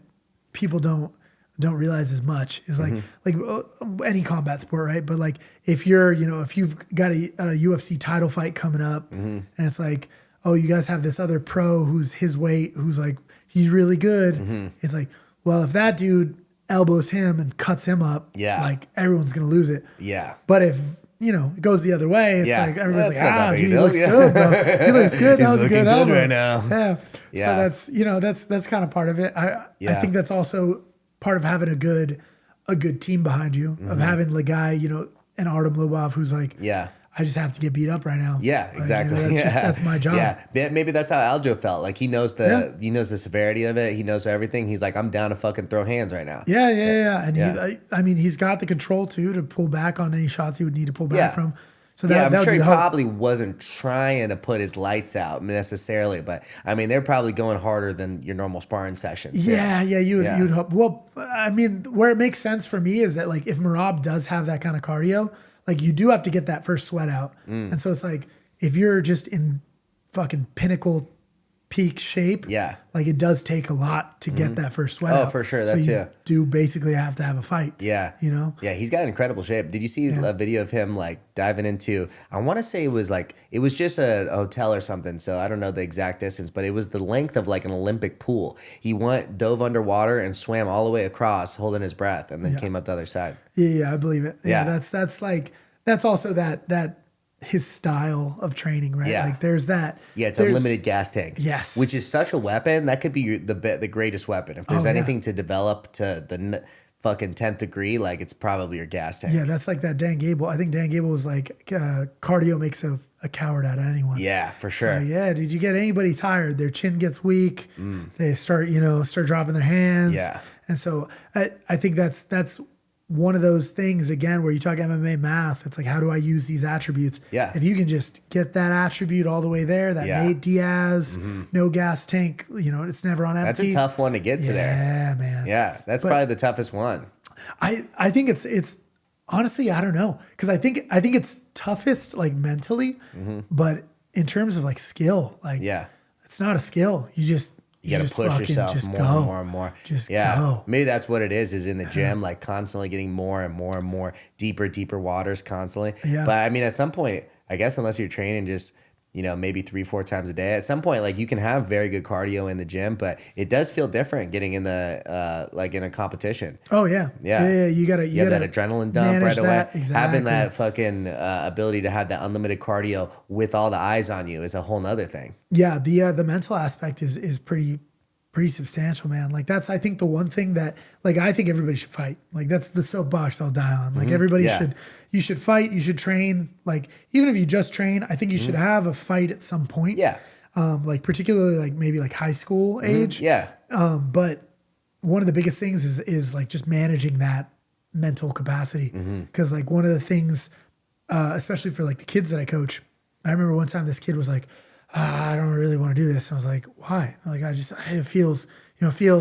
people don't realize as much is like any combat sport, right? But like if you've got a UFC title fight coming up, and it's like, oh, you guys have this other pro who's his weight, who's like he's really good. It's like, well, if that dude elbows him and cuts him up, like everyone's gonna lose it.
Yeah.
But if it goes the other way, it's like everybody's like, dude, he looks
good,
bro. He looks good. That was a good elbow
right now.
Yeah. So that's kind of part of it. I think that's also part of having a good team behind you, of having the guy, an Artem Lobov who's like, I just have to get beat up right now.
Yeah, exactly.
Like, that's my job.
Yeah, maybe that's how Aljo felt. Like he knows the severity of it. He knows everything. He's like, I'm down to fucking throw hands right now.
Yeah. And I mean, he's got the control too to pull back on any shots he would need to pull back from. So that
I'm sure he probably wasn't trying to put his lights out necessarily, but I mean, they're probably going harder than your normal sparring session. Too.
You'd hope. Well, I mean, where it makes sense for me is that like if Marab does have that kind of cardio, like you do have to get that first sweat out. And so it's like, if you're just in fucking pinnacle peak shape, like it does take a lot to get that first sweat out.
Oh, for sure.
So you do basically have to have a fight.
Yeah. Yeah, he's got incredible shape. Did you see a video of him like diving into, I want to say it was just a hotel or something. So I don't know the exact distance, but it was the length of like an Olympic pool. He dove underwater and swam all the way across holding his breath and then came up the other side.
Yeah, I believe it. Yeah. That's also that his style of training, right?
Yeah.
Like there's that.
Yeah, it's
there's,
unlimited gas tank.
Yes.
Which is such a weapon. That could be the greatest weapon. If there's
Oh, yeah.
anything to develop to the fucking 10th degree, like it's probably your gas tank.
Yeah, that's like that Dan Gable. I think Dan Gable was like, cardio makes a coward out of anyone.
Yeah, for sure.
So, yeah, dude, you get anybody tired, their chin gets weak. They start dropping their hands.
Yeah.
And so I think that's one of those things, again, where you talk MMA math. It's like, how do I use these attributes?
Yeah.
If you can just get that attribute all the way there, that
Yeah.
Nate Diaz, no gas tank, it's never on empty.
That's a tough one to get to there.
Yeah, man.
Yeah, that's probably the toughest one.
I think it's honestly, I don't know, because I think it's toughest like mentally, but in terms of like skill, like
Yeah.
it's not a skill. You
You gotta push
fucking
yourself
just
more
go.
and more and more.
Just
yeah.
go.
Maybe that's what it is in the gym, like constantly getting more and more and more deeper waters constantly.
Yeah.
But I mean, at some point, I guess unless you're training just, maybe 3-4 times a day, at some point, like you can have very good cardio in the gym, but it does feel different getting in the, like in a competition.
Oh yeah.
Yeah.
You gotta
have that adrenaline dump
manage
right away.
that. Exactly.
Having that fucking ability to have that unlimited cardio with all the eyes on you is a whole nother thing.
Yeah, the mental aspect is pretty substantial, man. Like that's, I think, the one thing that, like, I think everybody should fight. Like that's the soapbox I'll die on. Like everybody you should fight, you should train. Like even if you just train, I think you should have a fight at some point.
Yeah.
Like particularly like maybe like high school age.
Yeah.
But one of the biggest things is like just managing that mental capacity. Because like one of the things, especially for like the kids that I coach, I remember one time this kid was like, I don't really want to do this. And I was like, why? Like, it feels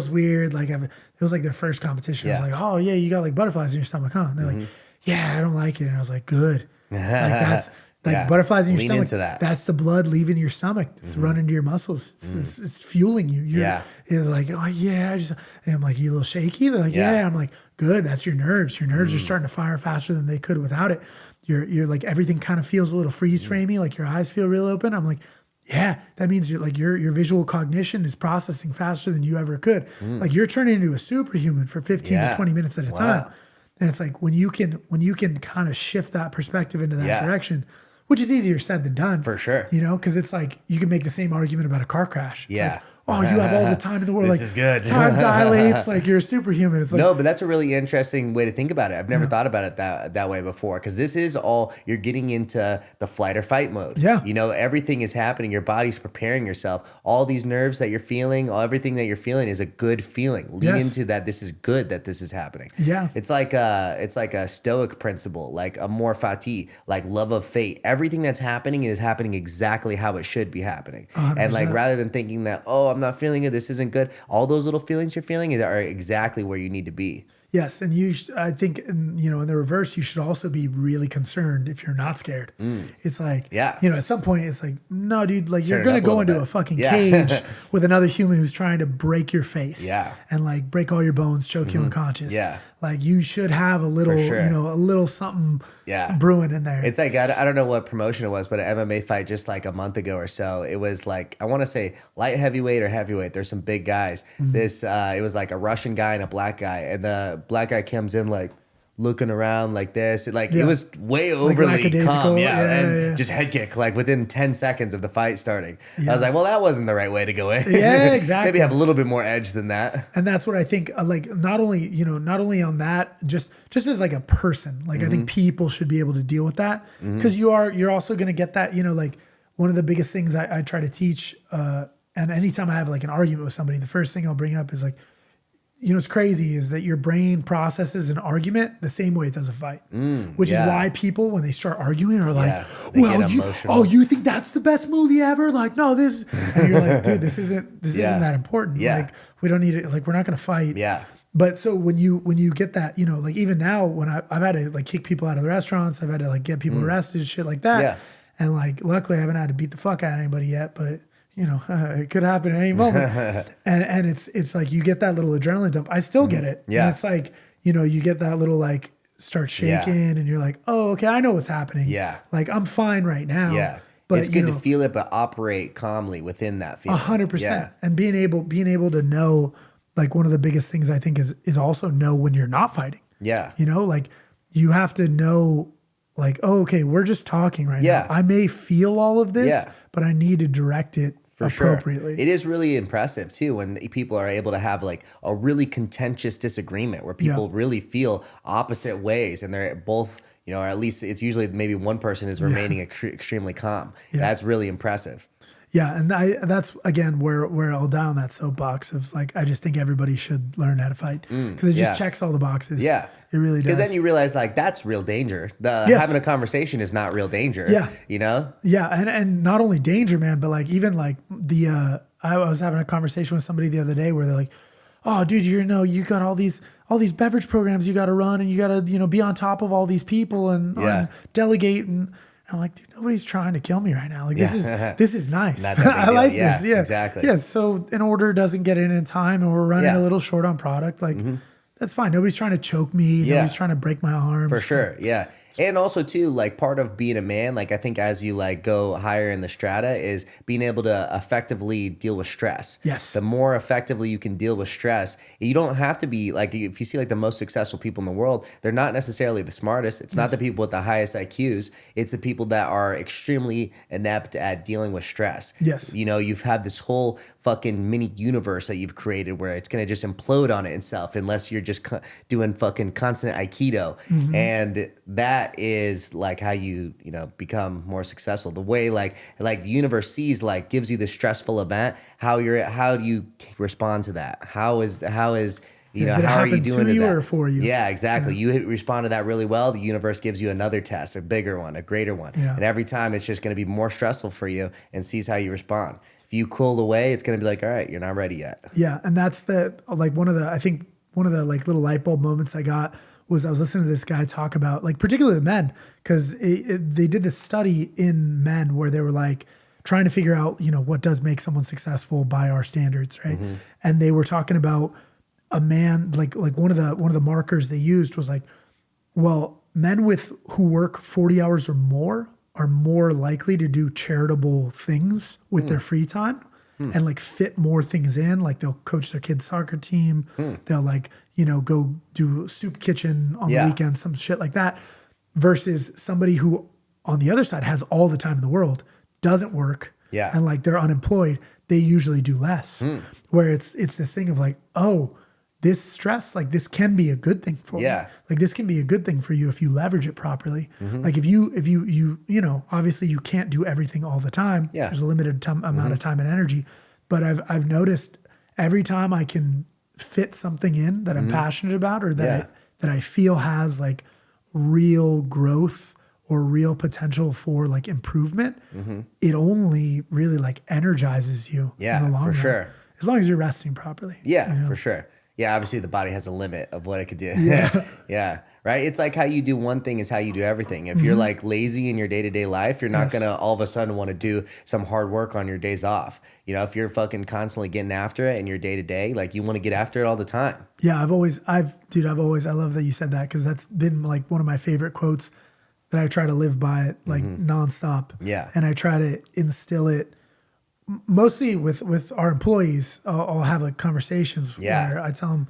weird. Like it was like their first competition. I was like, oh yeah, you got like butterflies in your stomach, huh? And they're like, yeah, I don't like it. And I was like, good. Like that's like butterflies in your
Lean
stomach.
into that.
That's the blood leaving your stomach. It's running to your muscles. It's fueling you. You're like, oh yeah. And I'm like, you a little shaky? They're like, yeah. I'm like, good. That's your nerves. Your nerves are starting to fire faster than they could without it. You're like, everything kind of feels a little freeze framey. Like your eyes feel real open. I'm like, yeah, that means your visual cognition is processing faster than you ever could. Like you're turning into a superhuman for 15 to 20 minutes at a time. And it's like when you can kind of shift that perspective into that direction, which is easier said than done.
For sure.
Because it's like you can make the same argument about a car crash. It's
Yeah.
like, oh, you have all the time in the world.
This
like,
is good.
Time dilates. Like you're a superhuman. It's like,
No, but that's a really interesting way to think about it. I've never thought about it that way before, because this is all, you're getting into the flight or fight mode.
Yeah.
Everything is happening. Your body's preparing yourself. All these nerves that you're feeling, everything that you're feeling is a good feeling. Lean into that. This is good that this is happening.
Yeah.
It's like a stoic principle, like amor fati, like love of fate. Everything that's happening is happening exactly how it should be happening.
100%.
And like rather than thinking that, oh, I'm not feeling it, this isn't good, all those little feelings you're feeling are exactly where you need to be.
yes, and I think, in the reverse, you should also be really concerned if you're not scared. It's like, at some point, it's like, no, dude, like you're gonna go into a fucking cage with another human who's trying to break your face, and like break all your bones, choke you unconscious. Like you should have a little, a little something, brewing in there.
It's like I don't know what promotion it was, but an MMA fight just like a month ago or so. It was like, I want to say light heavyweight or heavyweight. There's some big guys. It was like a Russian guy and a black guy, and the black guy comes in like looking around like this. It was way overly calm, just head kick like within 10 seconds of the fight starting. I was like, well, that wasn't the right way to go in.
Yeah, exactly.
Maybe have a little bit more edge than that.
And that's what I think. Like not only on that, just as like a person. Like I think people should be able to deal with that, because you're also gonna get that. Like one of the biggest things I try to teach, and anytime I have like an argument with somebody, the first thing I'll bring up is like, what's crazy is that your brain processes an argument the same way it does a fight, which is why people, when they start arguing, are like, well, you think that's the best movie ever? Like, no, this, and you're like, dude, this isn't that important. Like, we don't need it. Like, we're not going to fight. But so when you get that, like even now when I've had to like kick people out of the restaurants, I've had to like get people arrested, shit like that. And like, luckily I haven't had to beat the fuck out of anybody yet, but it could happen at any moment. and it's like you get that little adrenaline dump. I still get it. And it's like, you get that little like start shaking and you're like, oh, okay, I know what's happening. Like I'm fine right now. But
it's good to feel it, but operate calmly within that feeling.
100%. And being able to know, like one of the biggest things I think is also know when you're not fighting. Like you have to know like, oh, okay, we're just talking right
Yeah.
now. I may feel all of this,
Yeah.
but I need to direct it
For
appropriately.
sure. It is really impressive too when people are able to have like a really contentious disagreement where people really feel opposite ways and they're both, you know, or at least it's usually maybe one person is remaining extremely calm.
Yeah.
That's really impressive.
Yeah, and that's again where I'll die on that soapbox of like I just think everybody should learn how to fight because it just checks all the boxes.
Yeah,
it really does.
Because then you realize like that's real danger. Having a conversation is not real danger.
Yeah,
you know.
Yeah, and not only danger, man, but like even like I was having a conversation with somebody the other day where they're like, "Oh, dude, you got all these beverage programs you got to run and you got to be on top of all these people and delegate and." I'm like, dude, nobody's trying to kill me right now. Like this is nice. I like this. Yeah,
exactly.
Yeah. So an order doesn't get in time, and we're running a little short on product. Like that's fine. Nobody's trying to choke me. Nobody's trying to break my arms.
For sure. Yeah. And also too, like part of being a man, like I think as you like go higher in the strata is being able to effectively deal with stress.
Yes.
The more effectively you can deal with stress, you don't have to be like, if you see like the most successful people in the world, they're not necessarily the smartest. It's not the people with the highest IQs. It's the people that are extremely inept at dealing with stress.
Yes.
You know, you've had this whole fucking mini universe that you've created where it's going to just implode on itself unless you're just doing fucking constant Aikido. And that is like how you become more successful. The way like the universe sees like gives you this stressful event, how do you respond to that? How is how are you doing
to you
that?
or for you?
Yeah, exactly. You respond to that really well. The universe gives you another test, a bigger one, a greater one.
Yeah.
And every time it's just going to be more stressful for you and sees how you respond. If you cool away, it's going to be like, all right, you're not ready yet.
Yeah. And that's one of the like little light bulb moments I got was I was listening to this guy talk about like particularly men because they did this study in men where they were like trying to figure out, what does make someone successful by our standards. Right. And they were talking about a man, like one of the markers they used was like, well, men who work 40 hours or more are more likely to do charitable things with their free time and like fit more things in. Like they'll coach their kids' soccer team. They'll like, go do soup kitchen on the weekend, some shit like that. Versus somebody who on the other side has all the time in the world, doesn't work.
Yeah.
And like they're unemployed. They usually do less. Where it's this thing of like, oh, this stress, like this can be a good thing for you. Like this can be a good thing for you if you leverage it properly. Like if you obviously you can't do everything all the time. There's a limited amount of time and energy. But I've noticed every time I can fit something in that I'm passionate about or that I feel has like real growth or real potential for like improvement, it only really like energizes you in the long run.
Sure.
As long as you're resting properly.
For sure. Yeah, obviously the body has a limit of what it could do.
Yeah.
Right? It's like how you do one thing is how you do everything. If you're like lazy in your day-to-day life, you're not going to all of a sudden want to do some hard work on your days off. If you're fucking constantly getting after it in your day-to-day, like you want to get after it all the time.
Yeah, I love that you said that because that's been like one of my favorite quotes that I try to live by like nonstop.
Yeah.
And I try to instill it mostly with our employees. I'll have like conversations where I tell them,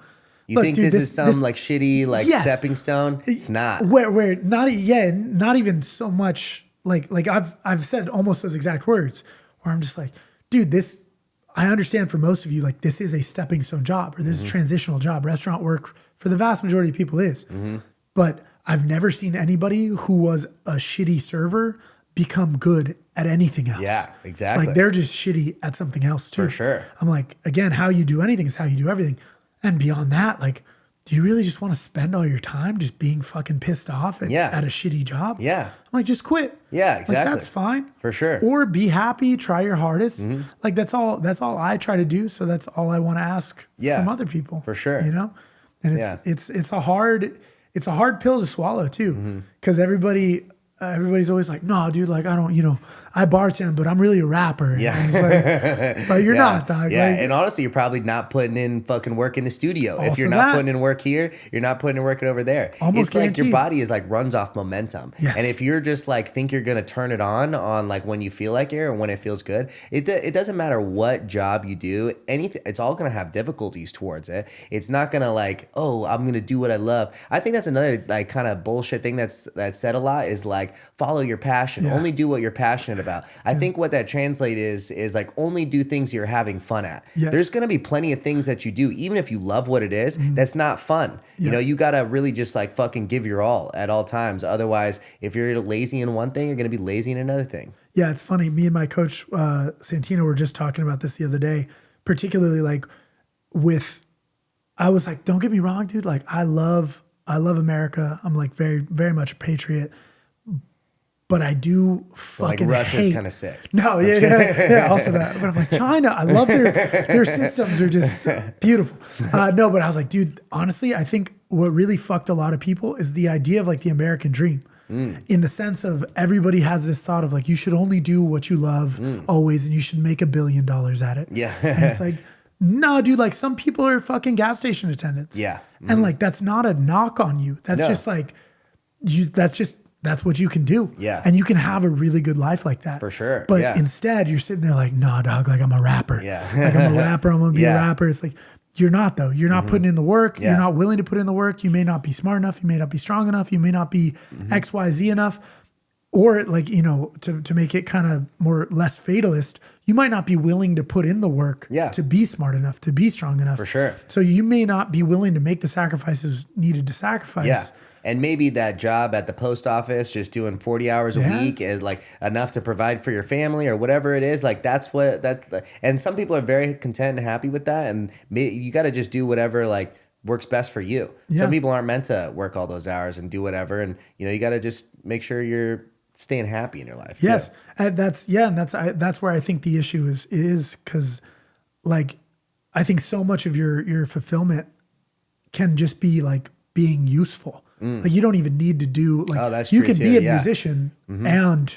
you think this is some like shitty like stepping stone? It's not.
Where not even so much like I've said almost those exact words where I'm just like, dude, this I understand for most of you like this is a stepping stone job or this is a transitional job. Restaurant work for the vast majority of people is. But I've never seen anybody who was a shitty server become good at anything else.
Yeah, exactly.
Like they're just shitty at something else too.
For sure.
I'm like, again, how you do anything is how you do everything. And beyond that, like, do you really just want to spend all your time just being fucking pissed off at a shitty job?
Yeah.
I'm like, just quit.
Yeah, exactly.
Like, that's fine.
For sure.
Or be happy, try your hardest. Like that's all I try to do. So that's all I want to ask from other people.
For sure.
And it's a hard pill to swallow too. Because everybody, everybody's always like, no, dude, like I don't, I bartend, but I'm really a rapper.
Yeah.
And it's like, but you're not, dog.
Yeah.
Like,
And honestly, you're probably not putting in fucking work in the studio. If
Also
you're not
that.
putting in work here, you're not putting in work over there.
Almost
It's like your
guaranteed.
body is like runs off momentum.
Yes.
And if you're just like think you're gonna turn it on like when you feel like it or when it feels good, it doesn't matter what job you do, anything, it's all gonna have difficulties towards it. It's not gonna like, oh, I'm gonna do what I love. I think that's another like kind of bullshit thing that's said a lot is like follow your passion.
Yeah.
Only do what you're passionate about. I think what that translates is like only do things you're having fun at.
Yes.
There's gonna be plenty of things that you do, even if you love what it is, that's not fun. You
Yeah.
know, you gotta really just like fucking give your all at all times. Otherwise, if you're lazy in one thing, you're gonna be lazy in another thing.
Yeah, it's funny. Me and my coach, Santino, were just talking about this the other day, particularly like I was like, don't get me wrong, dude. Like I love America. I'm like very, very much a patriot. But I do
Like
fucking
Russia's
hate.
kind of sick.
No, yeah, also that. But I'm like, China, I love their systems are just beautiful. No, but I was like, dude, honestly, I think what really fucked a lot of people is the idea of like the American dream. In the sense of everybody has this thought of like, you should only do what you love always, and you should make $1 billion at it.
Yeah.
And it's like, no, dude, like some people are fucking gas station attendants.
Yeah.
And like, that's not a knock on you. That's
No.
just like, that's what you can do.
Yeah.
And you can have a really good life like that.
For sure.
But
Yeah.
instead you're sitting there like, nah, dog, like I'm a rapper.
Yeah.
Like I'm a rapper. I'm going to be
Yeah.
a rapper. It's like, you're not though. You're not putting in the work.
Yeah.
You're not willing to put in the work. You may not be smart enough. You may not be strong enough. You may not be X, Y, Z enough. Or like, to make it kind of less fatalist, you might not be willing to put in the work
Yeah.
to be smart enough, to be strong enough.
For sure.
So you may not be willing to make the sacrifices needed to sacrifice.
Yeah. And maybe that job at the post office, just doing 40 hours a
Yeah.
week is like enough to provide for your family or whatever it is. Like and some people are very content and happy with that. And you got to just do whatever like works best for you.
Yeah.
Some people aren't meant to work all those hours and do whatever. And you got to just make sure you're staying happy in your life.
Yes.
Too.
And that's where I think the issue is because like, I think so much of your fulfillment can just be like being useful. Like you don't even need to do like,
Oh, that's
you
true
can
too,
be a
yeah.
musician and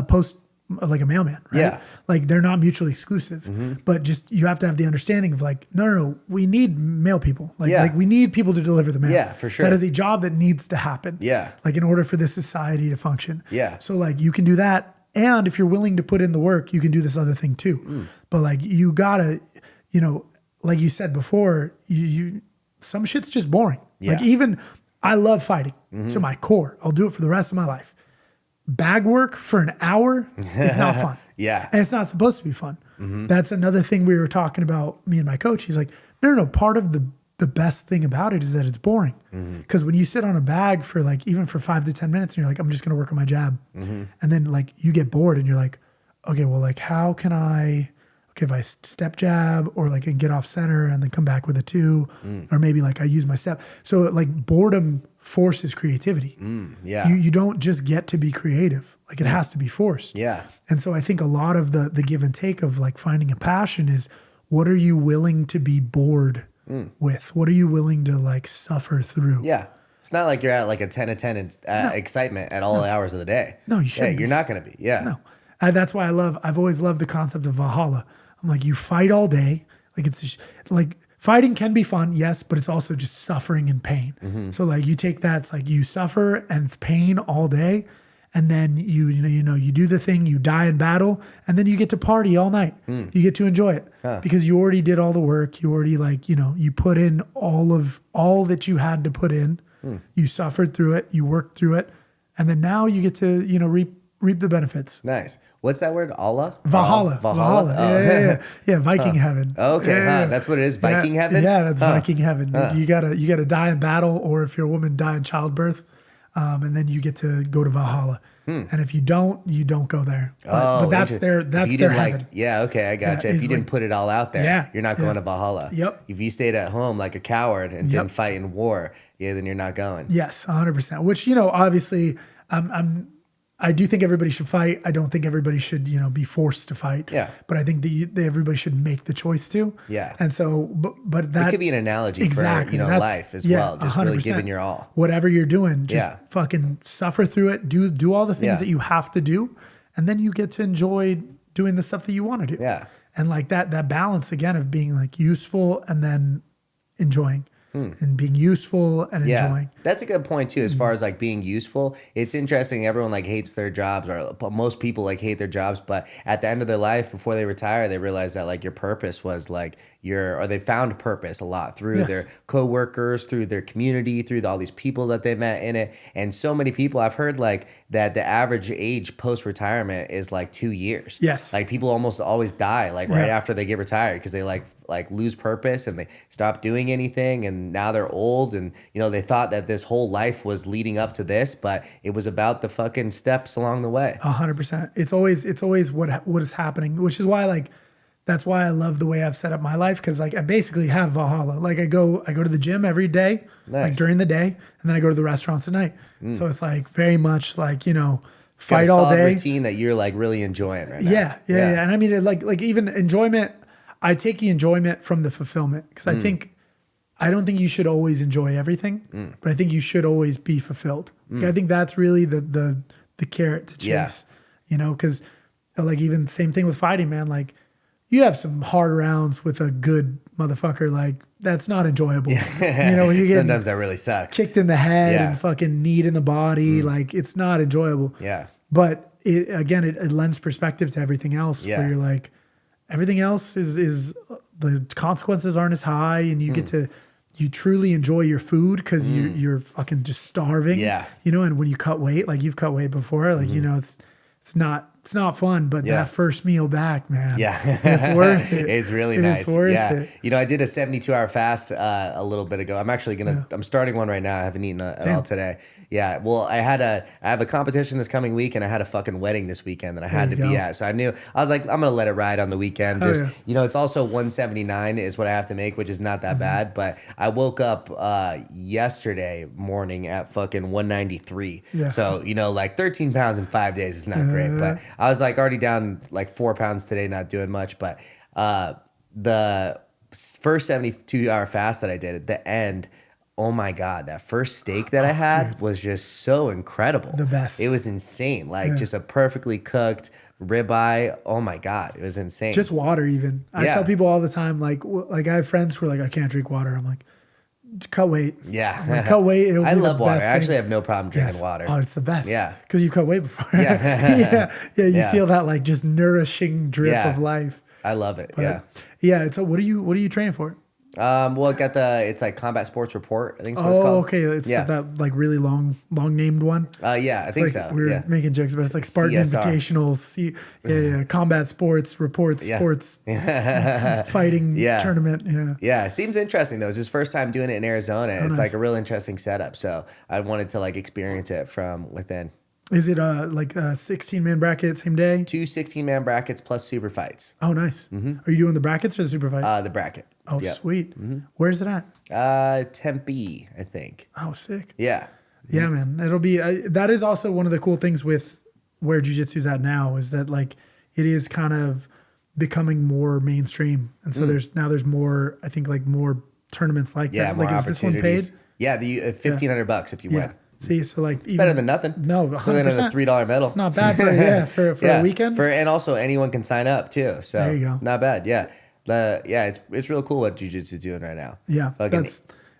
post like a mailman, right?
Yeah.
Like they're not mutually exclusive, but just, you have to have the understanding of like, no, we need mail people. Like,
Yeah.
like we need people to deliver the mail.
Yeah, for sure.
That is a job that needs to happen.
Yeah.
Like in order for this society to function.
Yeah.
So like you can do that. And if you're willing to put in the work, you can do this other thing too. But like you gotta, like you said before, you some shit's just boring. Like
Yeah.
even I love fighting to my core. I'll do it for the rest of my life. Bag work for an hour is not fun.
Yeah.
And it's not supposed to be fun. That's another thing we were talking about, me and my coach. He's like, no. Part of the best thing about it is that it's boring. Because when you sit on a bag for like, even for 5 to 10 minutes and you're like, I'm just going to work on my jab. And then like you get bored and you're like, okay, well, like how can if I step jab or like and get off center and then come back with a 2 or maybe like I use my step. So like boredom forces creativity.
Yeah.
You don't just get to be creative. Like it has to be forced.
Yeah.
And so I think a lot of the give and take of like finding a passion is, what are you willing to be bored with? What are you willing to like suffer through?
Yeah. It's not like you're at like a 10 of 10 excitement at all hours of the day.
No, you
Yeah,
shouldn't
you're
be.
not going to be. Yeah.
No. And that's why I've always loved the concept of Valhalla. I'm like, you fight all day. Like it's just, like fighting can be fun, yes, but it's also just suffering and pain. So like you take that, it's like you suffer and pain all day, and then you do the thing, you die in battle, and then you get to party all night. You get to enjoy it because you already did all the work. You already you put in all that you had to put in. You suffered through it, you worked through it, and then now you get to reap the benefits.
Nice. What's that word? Allah?
Valhalla.
Valhalla.
Valhalla. Yeah, Viking heaven.
Okay,
Yeah.
That's what it is. Viking heaven?
Yeah, that's Viking heaven. You gotta die in battle, or if you're a woman, die in childbirth, and then you get to go to Valhalla. And if you don't go there. But that's
interesting.
their
If you
their
didn't
heaven.
okay, I gotcha.
Yeah,
If
it's
you didn't
like-
put it all out there,
Yeah,
you're not going to Valhalla.
Yep.
If you stayed at home like a coward and
Yep.
didn't fight in war, then you're not going.
Yes, 100%. Which obviously, I'm I do think everybody should fight. I don't think everybody should, be forced to fight.
Yeah.
But I think that everybody should make the choice to.
Yeah.
And so, but that
It could be an analogy
exactly,
for,
that's-
life as
yeah,
well. Just really
100%.
giving your all.
Whatever you're doing, just
Yeah.
fucking suffer through it. Do all the things
Yeah.
that you have to do, and then you get to enjoy doing the stuff that you want to do.
Yeah.
And like that balance again of being like useful and then enjoying. And being useful and enjoying.
That's a good point too, as far as like being useful. It's interesting. Everyone like hates their jobs, or most people like hate their jobs, but at the end of their life, before they retire, they realize that like your purpose was like or they found purpose a lot through
Yes.
their coworkers, through their community, through all these people that they met in it. And so many people, I've heard like that the average age post-retirement is like 2 years.
Yes.
Like people almost always die like right
Yeah.
after they get retired, because they like lose purpose and they stop doing anything, and now they're old, and they thought that this whole life was leading up to this, but it was about the fucking steps along the way.
100%. It's always what is happening, which is why that's why I love the way I've set up my life, because like I basically have Valhalla. Like I go to the gym every day, like
Nice.
during the day, and then I go to the restaurants at night. So it's like very much like fight
Got a
all
solid
day.
routine that you're like really enjoying right now.
Yeah. And I mean, like even enjoyment, I take the enjoyment from the fulfillment, because I don't think you should always enjoy everything, but I think you should always be fulfilled. I think that's really the carrot to chase,
Yeah.
because like even same thing with fighting, man. Like you have some hard rounds with a good motherfucker, like that's not enjoyable. When you get
Sometimes that really sucks.
kicked in the head
Yeah.
and fucking kneed in the body, like it's not enjoyable.
Yeah.
But it lends perspective to everything else,
Yeah.
where you're like, everything else is the consequences aren't as high, and you get to you truly enjoy your food because you're fucking just starving.
Yeah.
And when you cut weight, like you've cut weight before, like it's not fun, but
Yeah.
that first meal back, man.
Yeah.
It's worth it.
It's really nice.
It's worth
yeah.
it.
I did a 72-hour fast a little bit ago. I'm actually I'm starting one right now. I haven't eaten at all today. Yeah. Well, I have a competition this coming week, and I had a fucking wedding this weekend that I had to
There you
be
go.
at. So I was like, I'm going to let it ride on the weekend.
Oh,
Just, it's also 179 is what I have to make, which is not that bad. But I woke up yesterday morning at fucking 193.
Yeah.
So, like 13 pounds in 5 days is not great. But I was like already down like 4 pounds today, not doing much. But the first 72-hour fast that I did at the end, oh my God, that first steak that I had was just so incredible.
The best.
It was insane. Like just a perfectly cooked ribeye. Oh my God, it was insane.
Just water, even. I
Yeah.
tell people all the time, like I have friends who are like, I can't drink water. I'm like, cut weight.
yeah.
I'm like, cut weight. It'll
I
be the
love water. I
best
actually
thing.
have no problem drinking
Yes.
water.
Oh, it's the best.
Yeah.
Because you cut weight before.
Yeah.
You
Yeah.
feel that like just nourishing drip
Yeah.
of life.
I love it.
But,
yeah.
Yeah. It's what are you training for?
Well, it's like Combat Sports Report, I think is what it's
Oh,
called.
okay. It's
Yeah.
that like really long named one.
Yeah, I think
Like,
so.
we were
Yeah.
making jokes, but it's like Spartan
CSR.
Invitational, Combat Sports Reports,
Yeah.
Sports Fighting
Yeah.
Tournament. Yeah.
Yeah, it seems interesting though. It's his first time doing it in Arizona. It's
nice.
like a real interesting setup. So I wanted to like experience it from within.
Is it like a 16-man bracket same day?
2 16-man brackets plus super fights.
Oh, nice. Are you doing the brackets or the super fight?
The bracket.
Oh,
Yep.
sweet. Where's it at?
Tempe, I think.
Oh, sick.
Yeah.
Yeah, man. It'll be, that is also one of the cool things with where jiu-jitsu's at now, is that like it is kind of becoming more mainstream. And so there's more, I think like more tournaments like
Yeah,
that.
more
Like, is this one
opportunities.
paid?
Yeah, the $1,500 if you
Yeah.
win.
See, so like even
Better than nothing.
No,
Better than
100%.
a $3 medal.
It's not bad for
Yeah,
a weekend.
and also anyone can sign up too. So
There you go.
not bad. Yeah. It's real cool what jiu-jitsu is doing right now.
Yeah,
Fucking-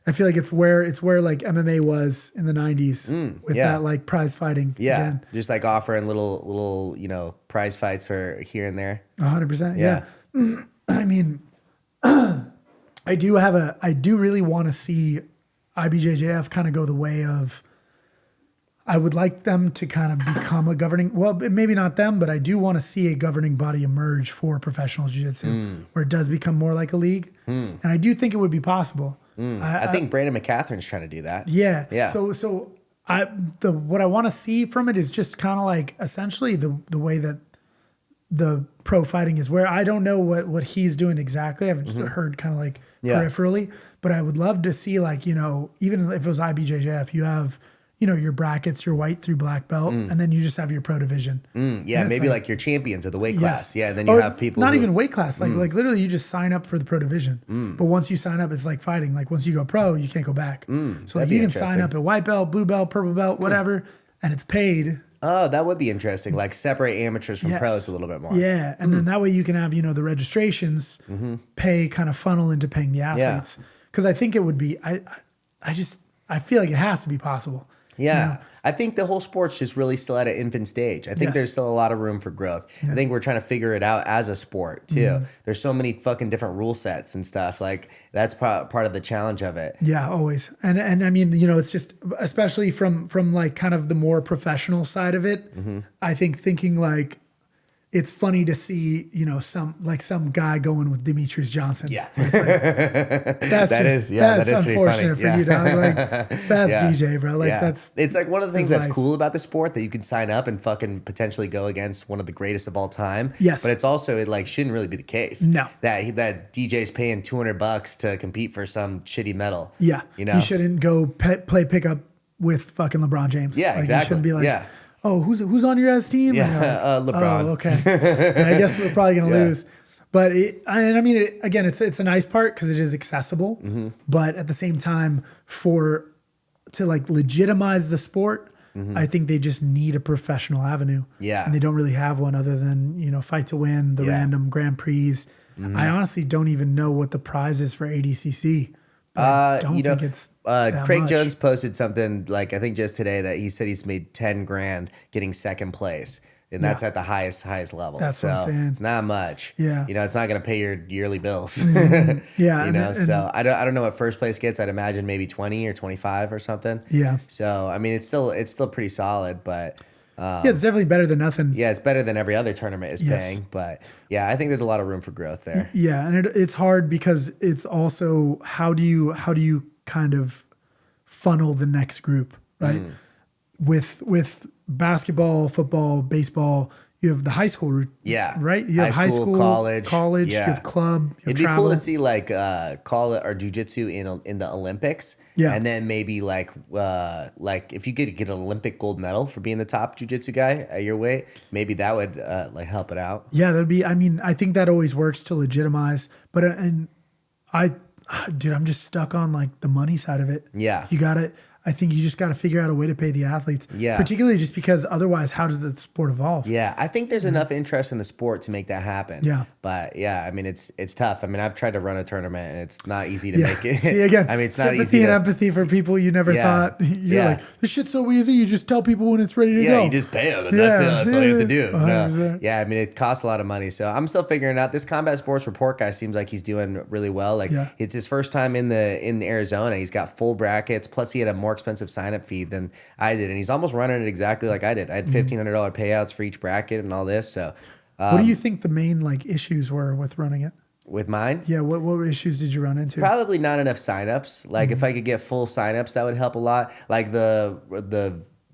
I feel like it's where like MMA was in the 90s with
yeah.
that like prize fighting.
Yeah,
again.
just like offering little prize fights or here and there.
100%. Yeah. I mean, I do really want to see IBJJF kind of go the way of, I would like them to kind of become a governing, well, maybe not them, but I do want to see a governing body emerge for professional jiu-jitsu where it does become more like a league. And I do think it would be possible.
I think Brandon McCatherine's trying to do that.
Yeah.
Yeah.
So what I want to see from it is just kind of like essentially the way that the pro fighting is, where I don't know what he's doing exactly. I've heard kind of like peripherally, but I would love to see like, even if it was IBJJF, you have your brackets, your white through black belt, and then you just have your pro division.
Yeah,
And it's
maybe like your champions of the weight class.
Yes.
Yeah, and then you
Or
have people
not
who,
even weight class. Like literally, you just sign up for the pro division. But once you sign up, it's like fighting. Like once you go pro, you can't go back. So like
that'd be
you can sign
interesting.
up at white belt, blue belt, purple belt, whatever, and it's paid.
Oh, that would be interesting. Like separate amateurs from
Yes.
pros a little bit more.
Yeah, and then that way you can have the registrations pay kind of funnel into paying the athletes. Because I think it would be. I feel like it has to be possible.
Yeah. I think the whole sport's just really still at an infant stage. I think
Yes.
there's still a lot of room for growth. I think we're trying to figure it out as a sport too. There's so many fucking different rule sets and stuff. Like that's part of the challenge of it.
Yeah, always. And I mean, it's just especially from like kind of the more professional side of it. I think thinking like it's funny to see, some guy going with Demetrius Johnson.
Yeah.
It's like, that's
That
just,
is- yeah,
that's
that is pretty
unfortunate
funny.
for you, dog. Like that's
Yeah.
DJ, bro. Like
it's like one of the things
his
that's
life.
cool about the sport that you can sign up and fucking potentially go against one of the greatest of all time.
Yes.
But it's also it like shouldn't really be the case.
No.
That DJ's paying $200 to compete for some shitty medal.
Yeah.
You know.
You shouldn't go play pickup with fucking LeBron James.
Yeah,
like,
exactly.
You shouldn't be like,
Yeah.
oh, who's on your guys' team?
Yeah,
And you're like,
LeBron.
Oh, okay. Yeah, I guess we're probably gonna
Yeah.
lose. But again, it's a nice part because it is accessible. But at the same time, to like legitimize the sport, I think they just need a professional avenue.
Yeah.
And they don't really have one other than fight to win, the
Yeah.
random Grand Prix. I honestly don't even know what the prize is for ADCC. I don't think it's that
Craig
much.
Jones posted something like I think just today that he said he's made 10 grand getting second place. And that's
Yeah.
at the highest level.
That's
so
what I'm saying.
It's not much.
Yeah.
It's not going to pay your yearly bills.
Yeah,
So I don't know what first place gets. I'd imagine maybe 20 or 25 or something.
Yeah.
So I mean, it's still pretty solid, but
Yeah, it's definitely better than nothing.
yeah, it's better than every other tournament is
Yes.
paying. But yeah, I think there's a lot of room for growth there.
Yeah, and it's hard because it's also how do you kind of funnel the next group, right? With basketball, football, baseball, you have the high school route.
Yeah.
Right? You have
High
high
school,
school,
college.
you
Yeah.
have club, you have
It'd be
travel.
cool to see like call it or jujitsu in the Olympics.
Yeah.
And then maybe like if you could get an Olympic gold medal for being the top jujitsu guy at your weight, maybe that would like help it out.
Yeah, I think that always works to legitimize, but dude, I'm just stuck on like the money side of it.
Yeah.
I think you just got to figure out a way to pay the athletes.
Yeah.
Particularly just because otherwise, how does the sport evolve?
Yeah, I think there's enough interest in the sport to make that happen.
Yeah.
But yeah, I mean it's tough. I mean I've tried to run a tournament and it's not easy to
Yeah.
make it.
See, again,
I mean it's not
sympathy
easy
and
to
empathy for people you never
Yeah.
thought. You're
Yeah.
like, this shit's so easy. You just tell people when it's ready to go.
Yeah, you just pay them, and that's it. That's all you have to do. No.
100%.
Yeah, I mean, it costs a lot of money. So I'm still figuring it out. This combat sports report guy seems like he's doing really well. Like
Yeah.
it's his first time in Arizona. He's got full brackets. Plus, he had a more expensive sign up fee than I did, and he's almost running it exactly like I did. I had $1,500 payouts for each bracket and all this. So
What do you think the main like issues were with running it?
with mine,
Yeah, what issues did you run into?
probably not enough signups. Like if I could get full signups, that would help a lot. Like the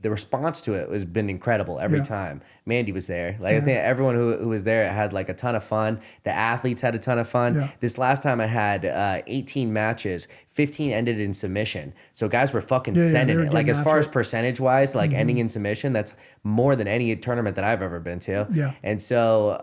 response to it has been incredible every
Yeah.
time. Mandy was there. Like I think everyone who was there had like a ton of fun. The athletes had a ton of fun.
Yeah.
This last time I had 18 matches, 15 ended in submission. So guys were fucking
Yeah,
sending
they were
it. Like
getting
as far
after
as
it.
percentage wise, like ending in submission, that's more than any tournament that I've ever been to.
Yeah.
And so,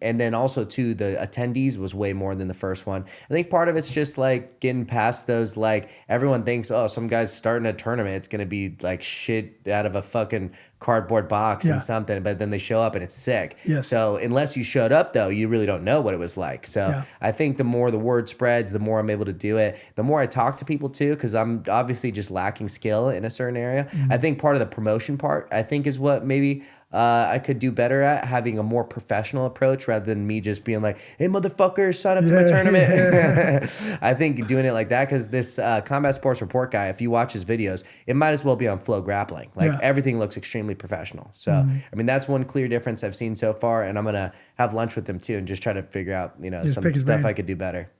and then also too, the attendees was way more than the first one. I think part of it's just like getting past those, like everyone thinks, oh, some guy's starting a tournament. It's going to be like shit out of a fucking cardboard box
Yeah.
and something, but then they show up and it's sick.
Yes.
So unless you showed up though, you really don't know what it was like. So
Yeah.
I think the more the word spreads, the more I'm able to do it. The more I talk to people too, because I'm obviously just lacking skill in a certain area. I think part of the promotion part, I think is what maybe I could do better at, having a more professional approach rather than me just being like, hey, motherfucker, sign up to my
Yeah,
tournament. I think doing it like that, because this combat sports report guy, if you watch his videos, it might as well be on Flow Grappling. Like
Yeah.
everything looks extremely professional. So, I mean, that's one clear difference I've seen so far. And I'm going to have lunch with him too and just try to figure out,
Just
some
pick his
stuff
brain.
I could do better.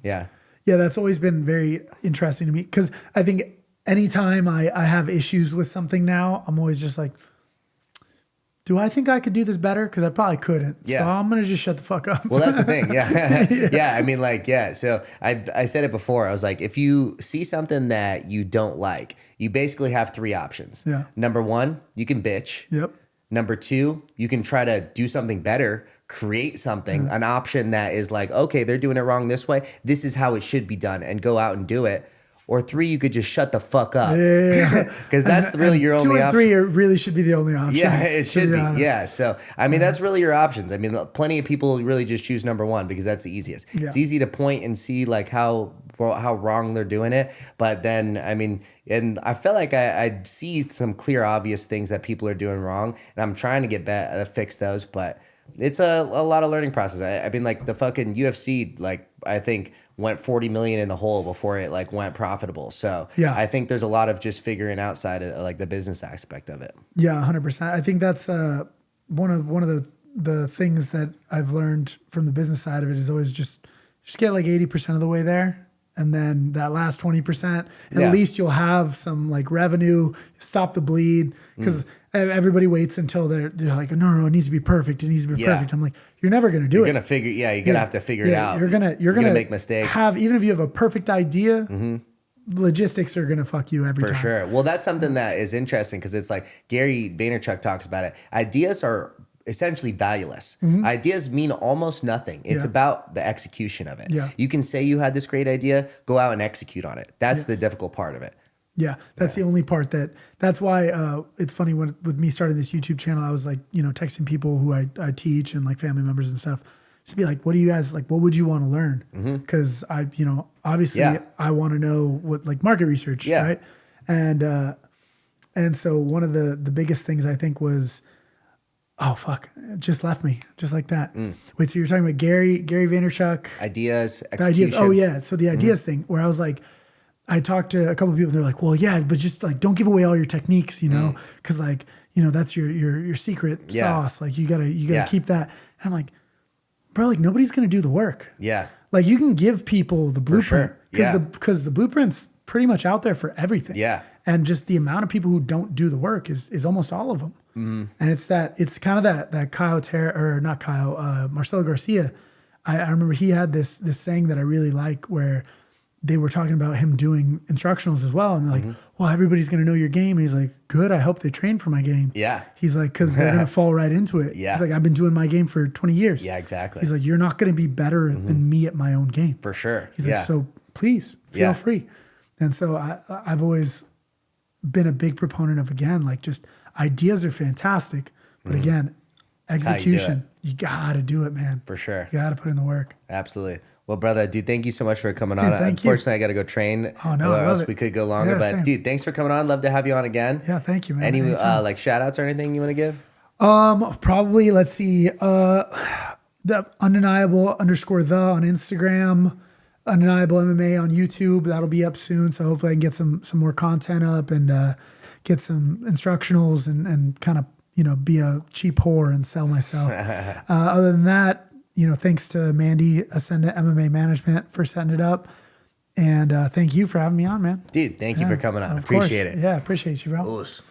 Yeah.
Yeah, that's always been very interesting to me because I think anytime I have issues with something now, I'm always just like, do I think I could do this better? Because I probably couldn't.
Yeah.
So I'm going to just shut the fuck up.
Well, that's the thing. Yeah. Yeah. I mean, like, yeah. So I said it before. I was like, if you see something that you don't like, you basically have 3 options.
Yeah.
Number 1, you can bitch.
Yep.
Number 2, you can try to do something better, create something, an option that is like, okay, they're doing it wrong this way. This is how it should be done, and go out and do it. Or 3, you could just shut the fuck up.
Yeah.
Because that's really your only
2 and
option.
3 really should be the only options.
Yeah, it should be.
honest.
Yeah. So, I mean, that's really your options. I mean, plenty of people really just choose number 1 because that's the easiest.
Yeah.
It's easy to point and see like how wrong they're doing it. But then, I mean, and I felt like I see some clear, obvious things that people are doing wrong. And I'm trying to fix those. But it's a lot of learning process. I mean, like the fucking UFC, like I think went 40 million in the hole before it like went profitable. So
Yeah.
I think there's a lot of just figuring outside of like the business aspect of it.
Yeah, 100%. I think that's one of the things that I've learned from the business side of it is always just get like 80% of the way there. And then that last 20%, at least you'll have some like revenue, stop the bleed. Because everybody waits until they're like, no, it needs to be perfect. It needs to be perfect. I'm like, you're never going to do
You're
it.
gonna figure, you're gonna have to figure it out.
You're gonna
make mistakes.
Even if you have a perfect idea, logistics are gonna fuck you every
For
time.
sure. Well, that's something that is interesting because it's like Gary Vaynerchuk talks about it. Ideas are essentially valueless. Ideas mean almost nothing. It's about the execution of it.
Yeah.
You can say you had this great idea, go out and execute on it. That's the difficult part of it.
Yeah, that's the only part that's why it's funny with me starting this YouTube channel, I was like, texting people who I teach and like family members and stuff, just be like, what do you guys like? What would you want to learn? Because obviously I want to know what like market research, right? And so one of the biggest things I think was, oh fuck, it just left me just like that. Wait, so you're talking about Gary Vaynerchuk?
Ideas,
The ideas.
execution.
Oh yeah. So the ideas thing where I was like, I talked to a couple of people. They're like, well, yeah, but just like don't give away all your techniques, because like that's your secret sauce. Like you gotta keep that. And I'm like, bro, like nobody's gonna do the work.
Yeah.
Like you can give people the blueprint
sure.
because the blueprint's pretty much out there for everything.
Yeah.
And just the amount of people who don't do the work is almost all of them. And it's kind of that Marcelo Garcia. I remember he had this saying that I really like where they were talking about him doing instructionals as well. And they're like, well, everybody's going to know your game. And he's like, good. I hope they train for my game.
Yeah.
He's like, because they're going to fall right into it.
Yeah.
He's like, I've been doing my game for 20 years.
Yeah, exactly.
He's like, you're not going to be better than me at my own game.
For sure.
He's like, so please feel free. And so I've always been a big proponent of, again, like just ideas are fantastic. But again, execution, you got to do it, man.
For sure.
You got to put in the work.
Absolutely. Well, brother, dude, thank you so much for coming on.
Thank you.
Unfortunately, I got to go train.
Oh, no,
or
I love
else
it.
we could go longer.
Yeah,
But,
same.
dude, thanks for coming on. Love to have you on again.
Yeah, thank you, man.
Any
Anytime.
like shout outs or anything you want to give?
Probably, let's see, the undeniable _ on Instagram, undeniable MMA on YouTube. That'll be up soon. So hopefully I can get some more content up and get some instructionals and kind of, be a cheap whore and sell myself. Other than that, thanks to Mandy Ascendant MMA Management for setting it up. And thank you for having me on, man.
Dude, thank you for coming on.
Of
Appreciate
course.
it.
Yeah, appreciate you, bro.
Oos.